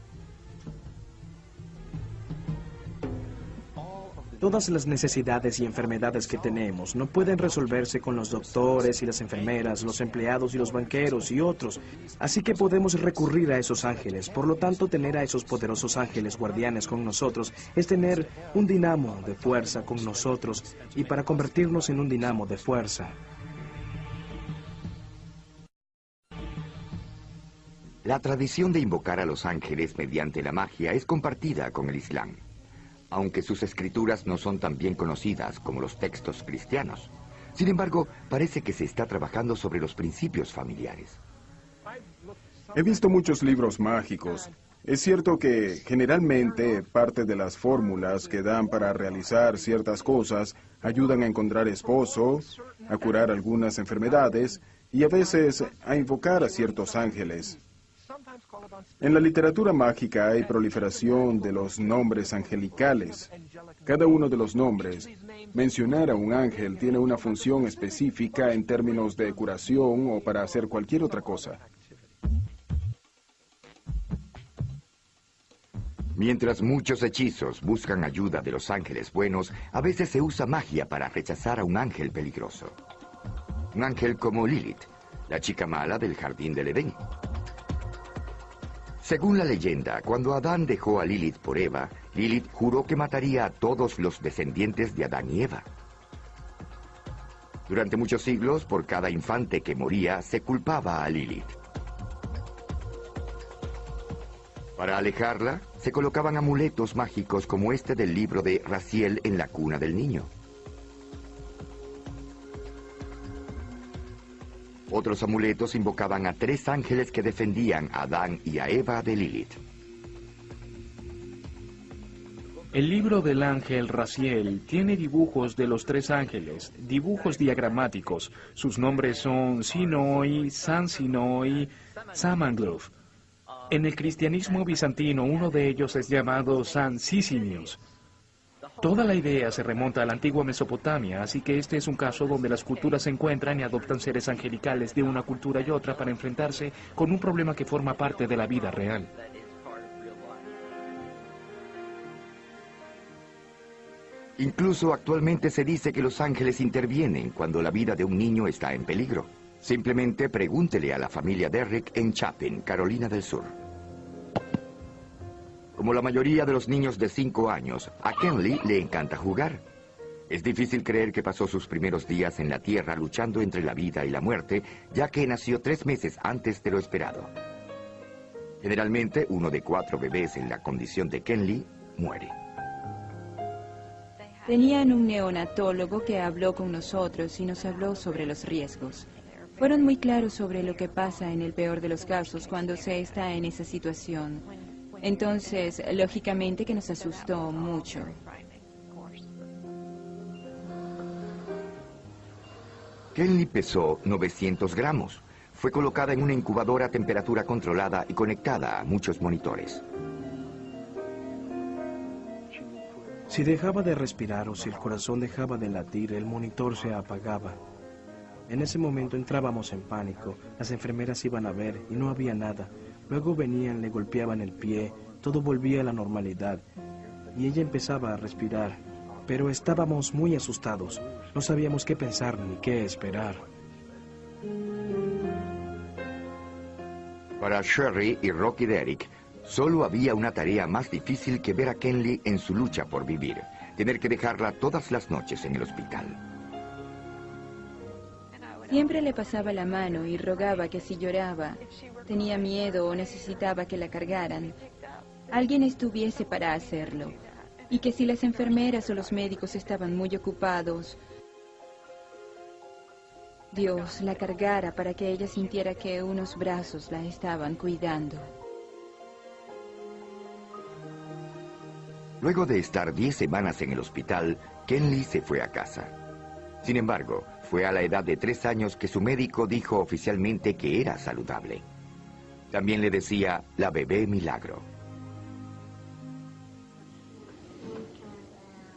Todas las necesidades y enfermedades que tenemos no pueden resolverse con los doctores y las enfermeras, los empleados y los banqueros y otros. Así que podemos recurrir a esos ángeles. Por lo tanto, tener a esos poderosos ángeles guardianes con nosotros es tener un dinamo de fuerza con nosotros y para convertirnos en un dinamo de fuerza. La tradición de invocar a los ángeles mediante la magia es compartida con el Islam, aunque sus escrituras no son tan bien conocidas como los textos cristianos. Sin embargo, parece que se está trabajando sobre los principios familiares. He visto muchos libros mágicos. Es cierto que generalmente parte de las fórmulas que dan para realizar ciertas cosas ayudan a encontrar esposo, a curar algunas enfermedades y a veces a invocar a ciertos ángeles. En la literatura mágica hay proliferación de los nombres angelicales. Cada uno de los nombres, mencionar a un ángel tiene una función específica en términos de curación o para hacer cualquier otra cosa. Mientras muchos hechizos buscan ayuda de los ángeles buenos, a veces se usa magia para rechazar a un ángel peligroso. Un ángel como Lilith, la chica mala del jardín del Edén. Según la leyenda, cuando Adán dejó a Lilith por Eva, Lilith juró que mataría a todos los descendientes de Adán y Eva. Durante muchos siglos, por cada infante que moría, se culpaba a Lilith. Para alejarla, se colocaban amuletos mágicos como este del libro de Raziel en la cuna del niño. Otros amuletos invocaban a 3 ángeles que defendían a Adán y a Eva de Lilith. El libro del ángel Raziel tiene dibujos de los 3 ángeles, dibujos diagramáticos. Sus nombres son Sinoi, San Sinoi, Samangluf. En el cristianismo bizantino, uno de ellos es llamado San Sisimios. Toda la idea se remonta a la antigua Mesopotamia, así que este es un caso donde las culturas se encuentran y adoptan seres angelicales de una cultura y otra para enfrentarse con un problema que forma parte de la vida real. Incluso actualmente se dice que los ángeles intervienen cuando la vida de un niño está en peligro. Simplemente pregúntele a la familia Derrick en Chapin, Carolina del Sur. Como la mayoría de los niños de 5 años, a Kenley le encanta jugar. Es difícil creer que pasó sus primeros días en la Tierra luchando entre la vida y la muerte, ya que nació 3 meses antes de lo esperado. Generalmente, 1 de 4 bebés en la condición de Kenley muere. Tenían un neonatólogo que habló con nosotros y nos habló sobre los riesgos. Fueron muy claros sobre lo que pasa en el peor de los casos cuando se está en esa situación. Entonces, lógicamente que nos asustó mucho. Kenley pesó 900 gramos. Fue colocada en una incubadora a temperatura controlada y conectada a muchos monitores. Si dejaba de respirar o si el corazón dejaba de latir, el monitor se apagaba. En ese momento entrábamos en pánico. Las enfermeras iban a ver y no había nada. Luego venían, le golpeaban el pie, todo volvía a la normalidad. Y ella empezaba a respirar. Pero estábamos muy asustados. No sabíamos qué pensar ni qué esperar. Para Sherry y Rocky Derrick, solo había una tarea más difícil que ver a Kenley en su lucha por vivir. Tener que dejarla todas las noches en el hospital. Siempre le pasaba la mano y rogaba que si lloraba, tenía miedo o necesitaba que la cargaran, alguien estuviese para hacerlo. Y que si las enfermeras o los médicos estaban muy ocupados, Dios la cargara para que ella sintiera que unos brazos la estaban cuidando. Luego de estar 10 semanas en el hospital, Kenley se fue a casa. Sin embargo, fue a la edad de 3 años que su médico dijo oficialmente que era saludable. También le decía la bebé milagro.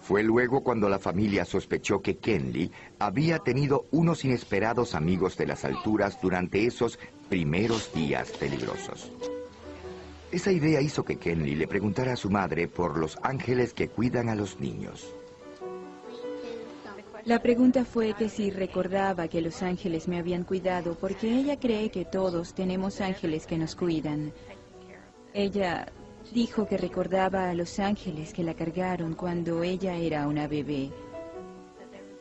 Fue luego cuando la familia sospechó que Kenley había tenido unos inesperados amigos de las alturas durante esos primeros días peligrosos. Esa idea hizo que Kenley le preguntara a su madre por los ángeles que cuidan a los niños. La pregunta fue que si recordaba que los ángeles me habían cuidado, porque ella cree que todos tenemos ángeles que nos cuidan. Ella dijo que recordaba a los ángeles que la cargaron cuando ella era una bebé.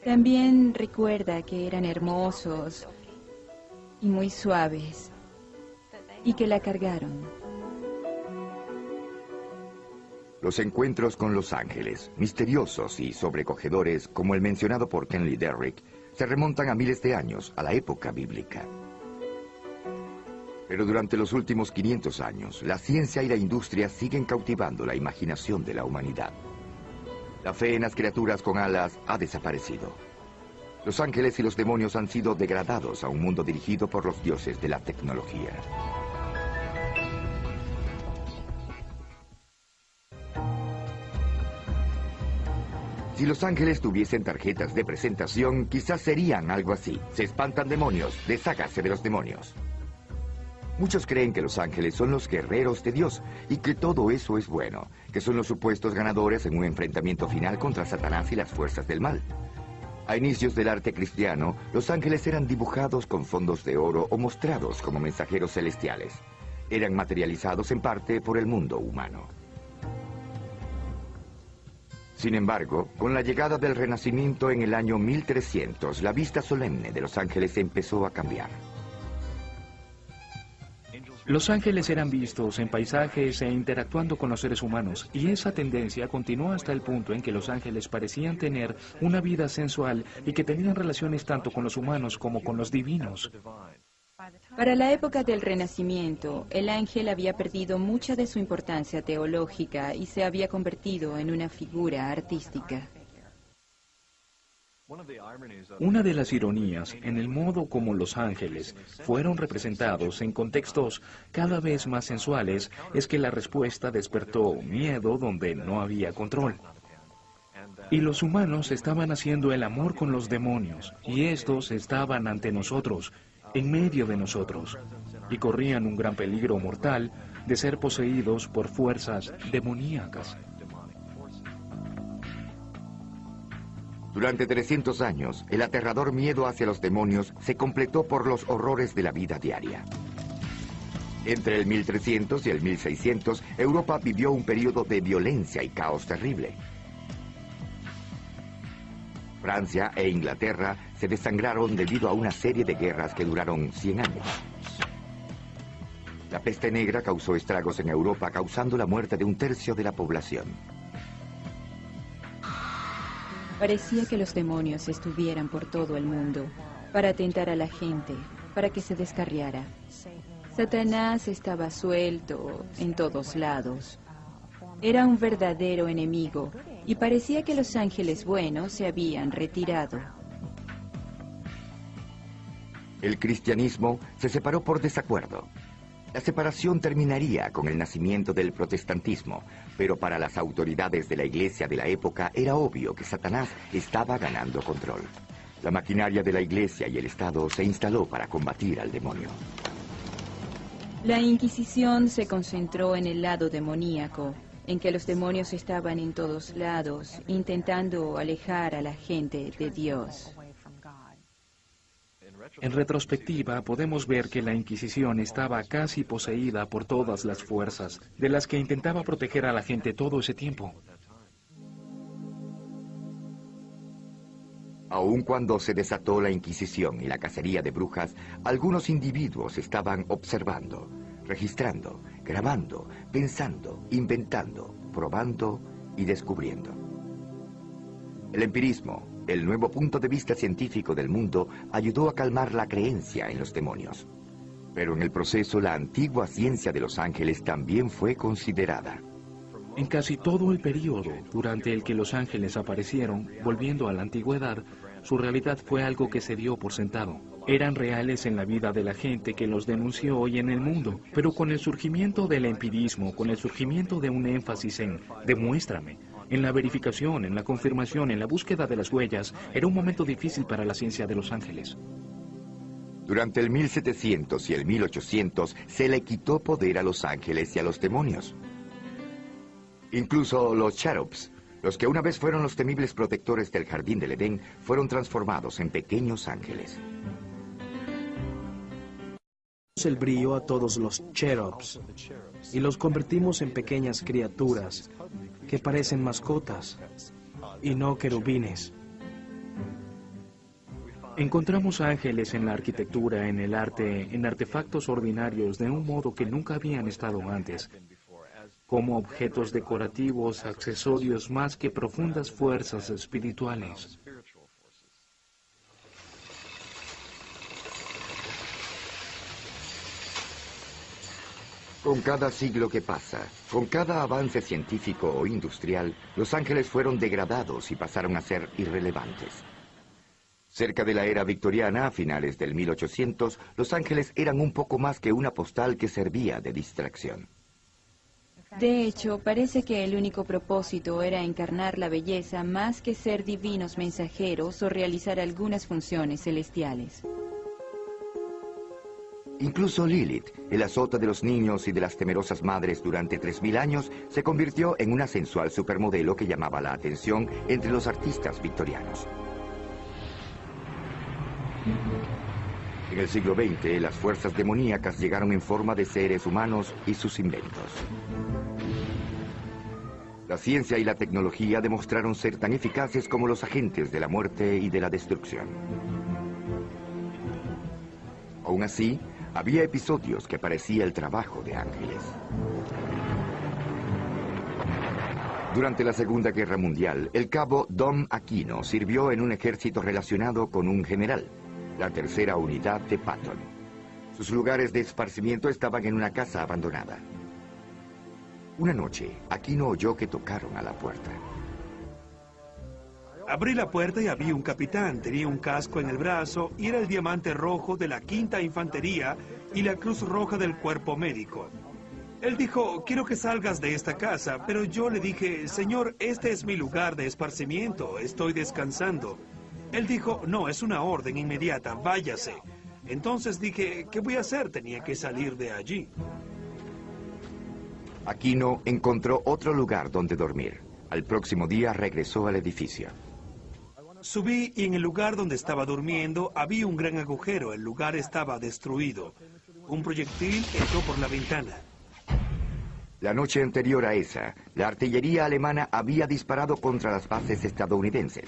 También recuerda que eran hermosos y muy suaves, y que la cargaron. Los encuentros con los ángeles, misteriosos y sobrecogedores, como el mencionado por Kenley Derrick, se remontan a miles de años, a la época bíblica. Pero durante los últimos 500 años, la ciencia y la industria siguen cautivando la imaginación de la humanidad. La fe en las criaturas con alas ha desaparecido. Los ángeles y los demonios han sido degradados a un mundo dirigido por los dioses de la tecnología. Si los ángeles tuviesen tarjetas de presentación, quizás serían algo así. Se espantan demonios, deshágase de los demonios. Muchos creen que los ángeles son los guerreros de Dios y que todo eso es bueno, que son los supuestos ganadores en un enfrentamiento final contra Satanás y las fuerzas del mal. A inicios del arte cristiano, los ángeles eran dibujados con fondos de oro o mostrados como mensajeros celestiales. eran materializados en parte por el mundo humano. Sin embargo, con la llegada del Renacimiento en el año 1300, la vista solemne de los ángeles empezó a cambiar. Los ángeles eran vistos en paisajes e interactuando con los seres humanos, y esa tendencia continuó hasta el punto en que los ángeles parecían tener una vida sensual y que tenían relaciones tanto con los humanos como con los divinos. Para la época del Renacimiento, el ángel había perdido mucha de su importancia teológica y se había convertido en una figura artística. Una de las ironías en el modo como los ángeles fueron representados en contextos cada vez más sensuales es que la respuesta despertó miedo donde no había control. Y los humanos estaban haciendo el amor con los demonios, y estos estaban ante nosotros, en medio de nosotros, y corrían un gran peligro mortal de ser poseídos por fuerzas demoníacas. Durante 300 años, el aterrador miedo hacia los demonios se completó por los horrores de la vida diaria. Entre el 1300 y el 1600, Europa vivió un periodo de violencia y caos terrible. Francia e Inglaterra se desangraron debido a una serie de guerras que duraron 100 años. La peste negra causó estragos en Europa, causando la muerte de 1/3 de la población. Parecía que los demonios estuvieran por todo el mundo, para tentar a la gente, para que se descarriara. Satanás estaba suelto en todos lados. Era un verdadero enemigo, y parecía que los ángeles buenos se habían retirado. El cristianismo se separó por desacuerdo. La separación terminaría con el nacimiento del protestantismo, pero para las autoridades de la iglesia de la época era obvio que Satanás estaba ganando control. La maquinaria de la iglesia y el Estado se instaló para combatir al demonio. La Inquisición se concentró en el lado demoníaco, en que los demonios estaban en todos lados, intentando alejar a la gente de Dios. En retrospectiva, podemos ver que la Inquisición estaba casi poseída por todas las fuerzas, de las que intentaba proteger a la gente todo ese tiempo. Aun cuando se desató la Inquisición y la cacería de brujas, algunos individuos estaban observando, registrando, grabando, pensando, inventando, probando y descubriendo. El empirismo, el nuevo punto de vista científico del mundo, ayudó a calmar la creencia en los demonios. Pero en el proceso, la antigua ciencia de los ángeles también fue considerada. En casi todo el periodo durante el que los ángeles aparecieron, volviendo a la antigüedad, su realidad fue algo que se dio por sentado. Eran reales en la vida de la gente que los denunció y en el mundo, pero con el surgimiento del empirismo, con el surgimiento de un énfasis en «demuéstrame», en la verificación, en la confirmación, en la búsqueda de las huellas, era un momento difícil para la ciencia de los ángeles. Durante el 1700 y el 1800 se le quitó poder a los ángeles y a los demonios. Incluso los cherubs, los que una vez fueron los temibles protectores del jardín del Edén, fueron transformados en pequeños ángeles. El brillo a todos los cherubs y los convertimos en pequeñas criaturas que parecen mascotas y no querubines. Encontramos ángeles en la arquitectura, en el arte, en artefactos ordinarios de un modo que nunca habían estado antes, como objetos decorativos, accesorios más que profundas fuerzas espirituales. Con cada siglo que pasa, con cada avance científico o industrial, los ángeles fueron degradados y pasaron a ser irrelevantes. Cerca de la era victoriana, a finales del 1800, los ángeles eran un poco más que una postal que servía de distracción. De hecho, parece que el único propósito era encarnar la belleza más que ser divinos mensajeros o realizar algunas funciones celestiales. Incluso Lilith, el azota de los niños y de las temerosas madres durante 3000 años, se convirtió en una sensual supermodelo que llamaba la atención entre los artistas victorianos. En el siglo XX, las fuerzas demoníacas llegaron en forma de seres humanos y sus inventos. La ciencia y la tecnología demostraron ser tan eficaces como los agentes de la muerte y de la destrucción. Aún así, había episodios que parecía el trabajo de ángeles. Durante la Segunda Guerra Mundial, el cabo Dom Aquino sirvió en un ejército relacionado con un general, la tercera unidad de Patton. Sus lugares de esparcimiento estaban en una casa abandonada. Una noche, Aquino oyó que tocaron a la puerta. Abrí la puerta y había un capitán, tenía un casco en el brazo y era el diamante rojo de la 5ª Infantería y la Cruz Roja del Cuerpo Médico. Él dijo, quiero que salgas de esta casa, pero yo le dije, señor, este es mi lugar de esparcimiento, estoy descansando. Él dijo, no, es una orden inmediata, váyase. Entonces dije, ¿qué voy a hacer? Tenía que salir de allí. Aquino encontró otro lugar donde dormir. Al próximo día regresó al edificio. Subí y en el lugar donde estaba durmiendo había un gran agujero, el lugar estaba destruido. Un proyectil entró por la ventana. La noche anterior a esa, la artillería alemana había disparado contra las bases estadounidenses.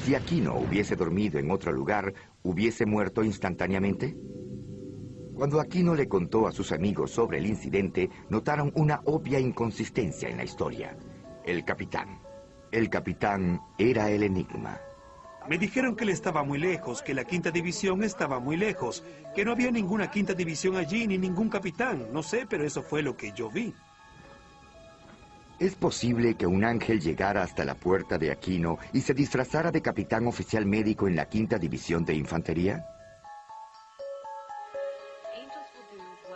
Si Aquino hubiese dormido en otro lugar, ¿hubiese muerto instantáneamente? Cuando Aquino le contó a sus amigos sobre el incidente, notaron una obvia inconsistencia en la historia. El capitán. El capitán era el enigma. Me dijeron que él estaba muy lejos, que la 5ª División estaba muy lejos, que no había ninguna 5ª División allí ni ningún capitán. No sé, pero eso fue lo que yo vi. ¿Es posible que un ángel llegara hasta la puerta de Aquino y se disfrazara de capitán oficial médico en la 5ª División de Infantería?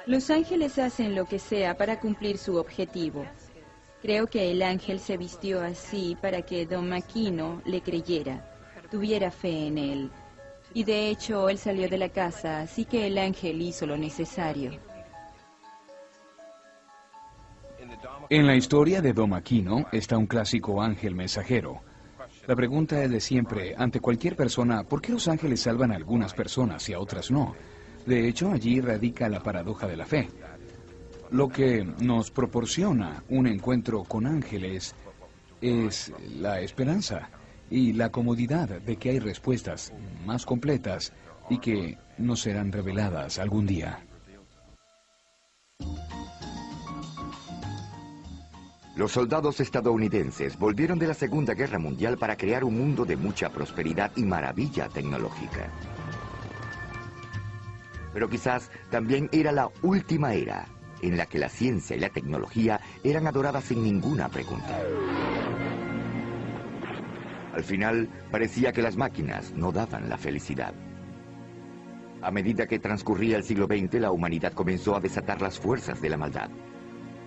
Los ángeles hacen lo que sea para cumplir su objetivo. Creo que el ángel se vistió así para que Dom Aquino le creyera, tuviera fe en él. Y de hecho, él salió de la casa, así que el ángel hizo lo necesario. En la historia de Dom Aquino está un clásico ángel mensajero. La pregunta es de siempre, ante cualquier persona, ¿por qué los ángeles salvan a algunas personas y a otras no? De hecho, allí radica la paradoja de la fe. Lo que nos proporciona un encuentro con ángeles es la esperanza y la comodidad de que hay respuestas más completas y que nos serán reveladas algún día. Los soldados estadounidenses volvieron de la Segunda Guerra Mundial para crear un mundo de mucha prosperidad y maravilla tecnológica. Pero quizás también era la última era en la que la ciencia y la tecnología eran adoradas sin ninguna pregunta. Al final, parecía que las máquinas no daban la felicidad. A medida que transcurría el siglo XX, la humanidad comenzó a desatar las fuerzas de la maldad.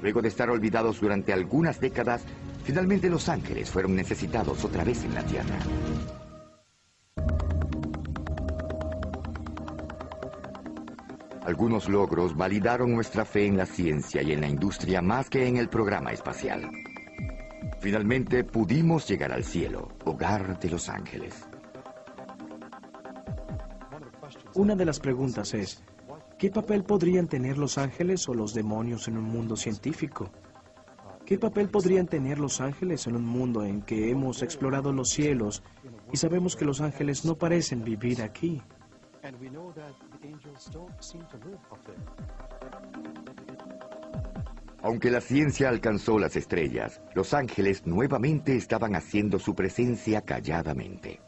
Luego de estar olvidados durante algunas décadas, finalmente los ángeles fueron necesitados otra vez en la Tierra. Algunos logros validaron nuestra fe en la ciencia y en la industria más que en el programa espacial. Finalmente pudimos llegar al cielo, hogar de los ángeles. Una de las preguntas es, ¿qué papel podrían tener los ángeles o los demonios en un mundo científico? ¿Qué papel podrían tener los ángeles en un mundo en que hemos explorado los cielos y sabemos que los ángeles no parecen vivir aquí? Aunque la ciencia alcanzó las estrellas, los ángeles nuevamente estaban haciendo su presencia calladamente.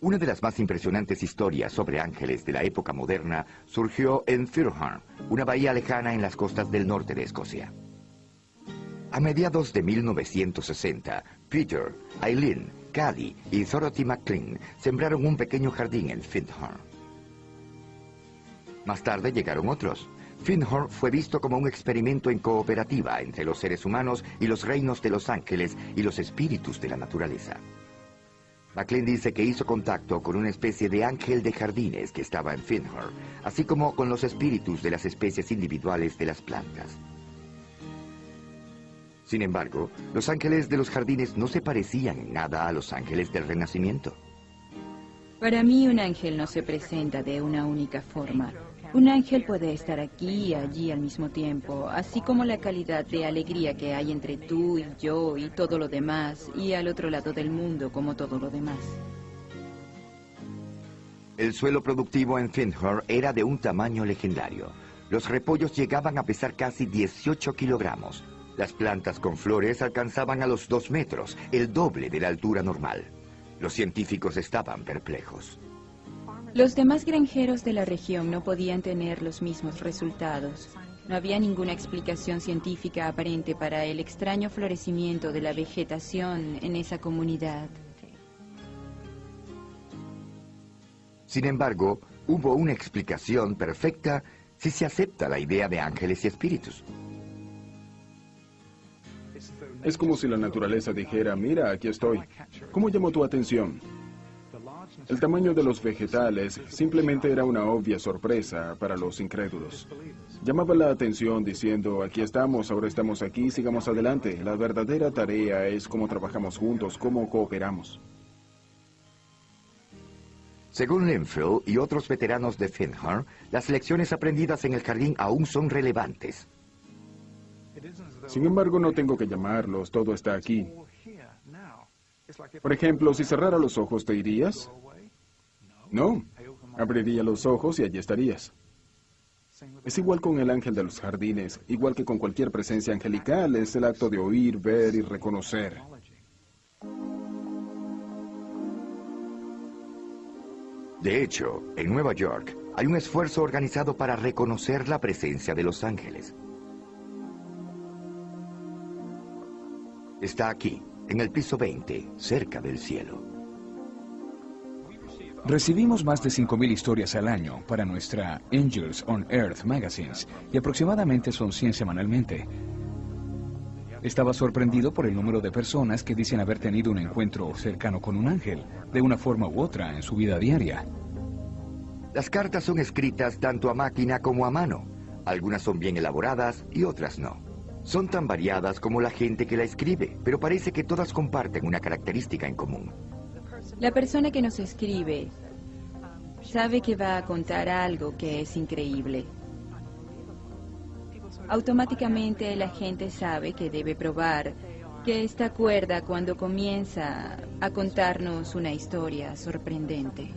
Una de las más impresionantes historias sobre ángeles de la época moderna surgió en Firthorn, una bahía lejana en las costas del norte de Escocia. A mediados de 1960, Peter, Eileen, Caddy y Dorothy McLean sembraron un pequeño jardín en Firthorn. Más tarde llegaron otros. Firthorn fue visto como un experimento en cooperativa entre los seres humanos y los reinos de los ángeles y los espíritus de la naturaleza. McLean dice que hizo contacto con una especie de ángel de jardines que estaba en Firthorn, así como con los espíritus de las especies individuales de las plantas. Sin embargo, los ángeles de los jardines no se parecían en nada a los ángeles del Renacimiento. Para mí un ángel no se presenta de una única forma. Un ángel puede estar aquí y allí al mismo tiempo, así como la calidad de alegría que hay entre tú y yo y todo lo demás, y al otro lado del mundo como todo lo demás. El suelo productivo en Findhorn era de un tamaño legendario. Los repollos llegaban a pesar casi 18 kilogramos. Las plantas con flores alcanzaban a los 2 metros, el doble de la altura normal. Los científicos estaban perplejos. Los demás granjeros de la región no podían tener los mismos resultados. No había ninguna explicación científica aparente para el extraño florecimiento de la vegetación en esa comunidad. Sin embargo, hubo una explicación perfecta si se acepta la idea de ángeles y espíritus. Es como si la naturaleza dijera, mira, aquí estoy. ¿Cómo llamó tu atención? El tamaño de los vegetales simplemente era una obvia sorpresa para los incrédulos. Llamaba la atención diciendo, aquí estamos, ahora estamos aquí, sigamos adelante. La verdadera tarea es cómo trabajamos juntos, cómo cooperamos. Según Linfield y otros veteranos de Findhorn, las lecciones aprendidas en el jardín aún son relevantes. Sin embargo, no tengo que llamarlos, todo está aquí. Por ejemplo, si cerrara los ojos, ¿te irías? No, abriría los ojos y allí estarías. Es igual con el ángel de los jardines, igual que con cualquier presencia angelical, es el acto de oír, ver y reconocer. De hecho, en Nueva York hay un esfuerzo organizado para reconocer la presencia de los ángeles. Está aquí, en el piso 20, cerca del cielo. Recibimos más de 5.000 historias al año para nuestra Angels on Earth Magazines y aproximadamente son 100 semanalmente. Estaba sorprendido por el número de personas que dicen haber tenido un encuentro cercano con un ángel, de una forma u otra, en su vida diaria. Las cartas son escritas tanto a máquina como a mano. Algunas son bien elaboradas y otras no. Son tan variadas como la gente que la escribe, pero parece que todas comparten una característica en común. La persona que nos escribe sabe que va a contar algo que es increíble. Automáticamente la gente sabe que debe probar que está cuerda cuando comienza a contarnos una historia sorprendente.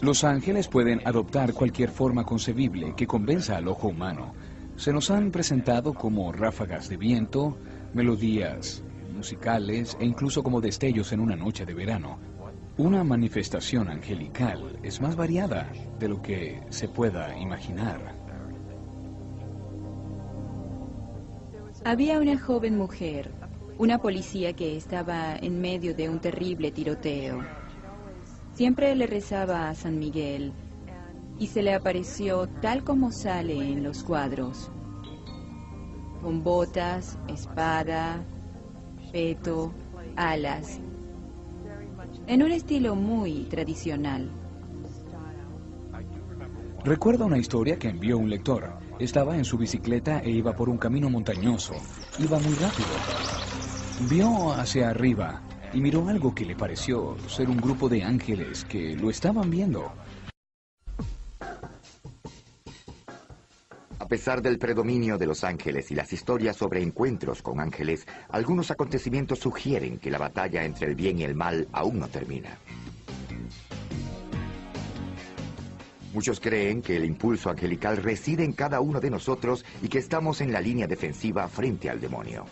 Los ángeles pueden adoptar cualquier forma concebible que convenza al ojo humano. Se nos han presentado como ráfagas de viento, melodías musicales e incluso como destellos en una noche de verano. Una manifestación angelical es más variada de lo que se pueda imaginar. Había una joven mujer, una policía que estaba en medio de un terrible tiroteo. Siempre le rezaba a San Miguel y se le apareció tal como sale en los cuadros, con botas, espada, peto, alas, en un estilo muy tradicional. Recuerdo una historia que envió un lector. Estaba en su bicicleta e iba por un camino montañoso. Iba muy rápido. Vio hacia arriba y miró algo que le pareció ser un grupo de ángeles que lo estaban viendo. A pesar del predominio de los ángeles y las historias sobre encuentros con ángeles, algunos acontecimientos sugieren que la batalla entre el bien y el mal aún no termina. Muchos creen que el impulso angelical reside en cada uno de nosotros y que estamos en la línea defensiva frente al demonio.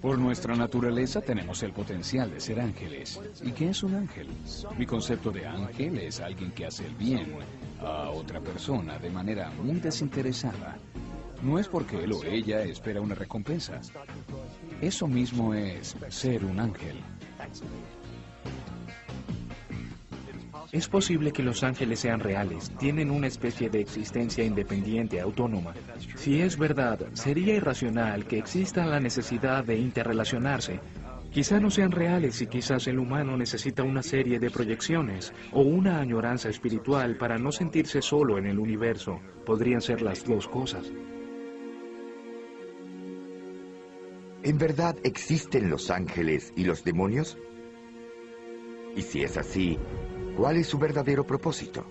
Por nuestra naturaleza tenemos el potencial de ser ángeles. ¿Y qué es un ángel? Mi concepto de ángel es alguien que hace el bien a otra persona de manera muy desinteresada. No es porque él o ella espera una recompensa. Eso mismo es ser un ángel. Es posible que los ángeles sean reales, tienen una especie de existencia independiente, autónoma. Si es verdad, sería irracional que exista la necesidad de interrelacionarse. Quizá no sean reales y quizás el humano necesita una serie de proyecciones o una añoranza espiritual para no sentirse solo en el universo. Podrían ser las dos cosas. ¿En verdad existen los ángeles y los demonios? Y si es así, ¿cuál es su verdadero propósito?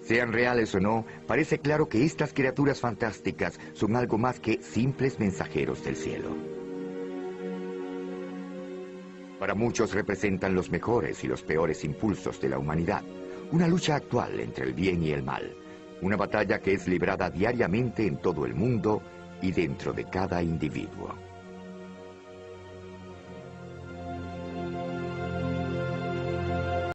Sean reales o no, parece claro que estas criaturas fantásticas son algo más que simples mensajeros del cielo. Para muchos representan los mejores y los peores impulsos de la humanidad, una lucha actual entre el bien y el mal, una batalla que es librada diariamente en todo el mundo y dentro de cada individuo.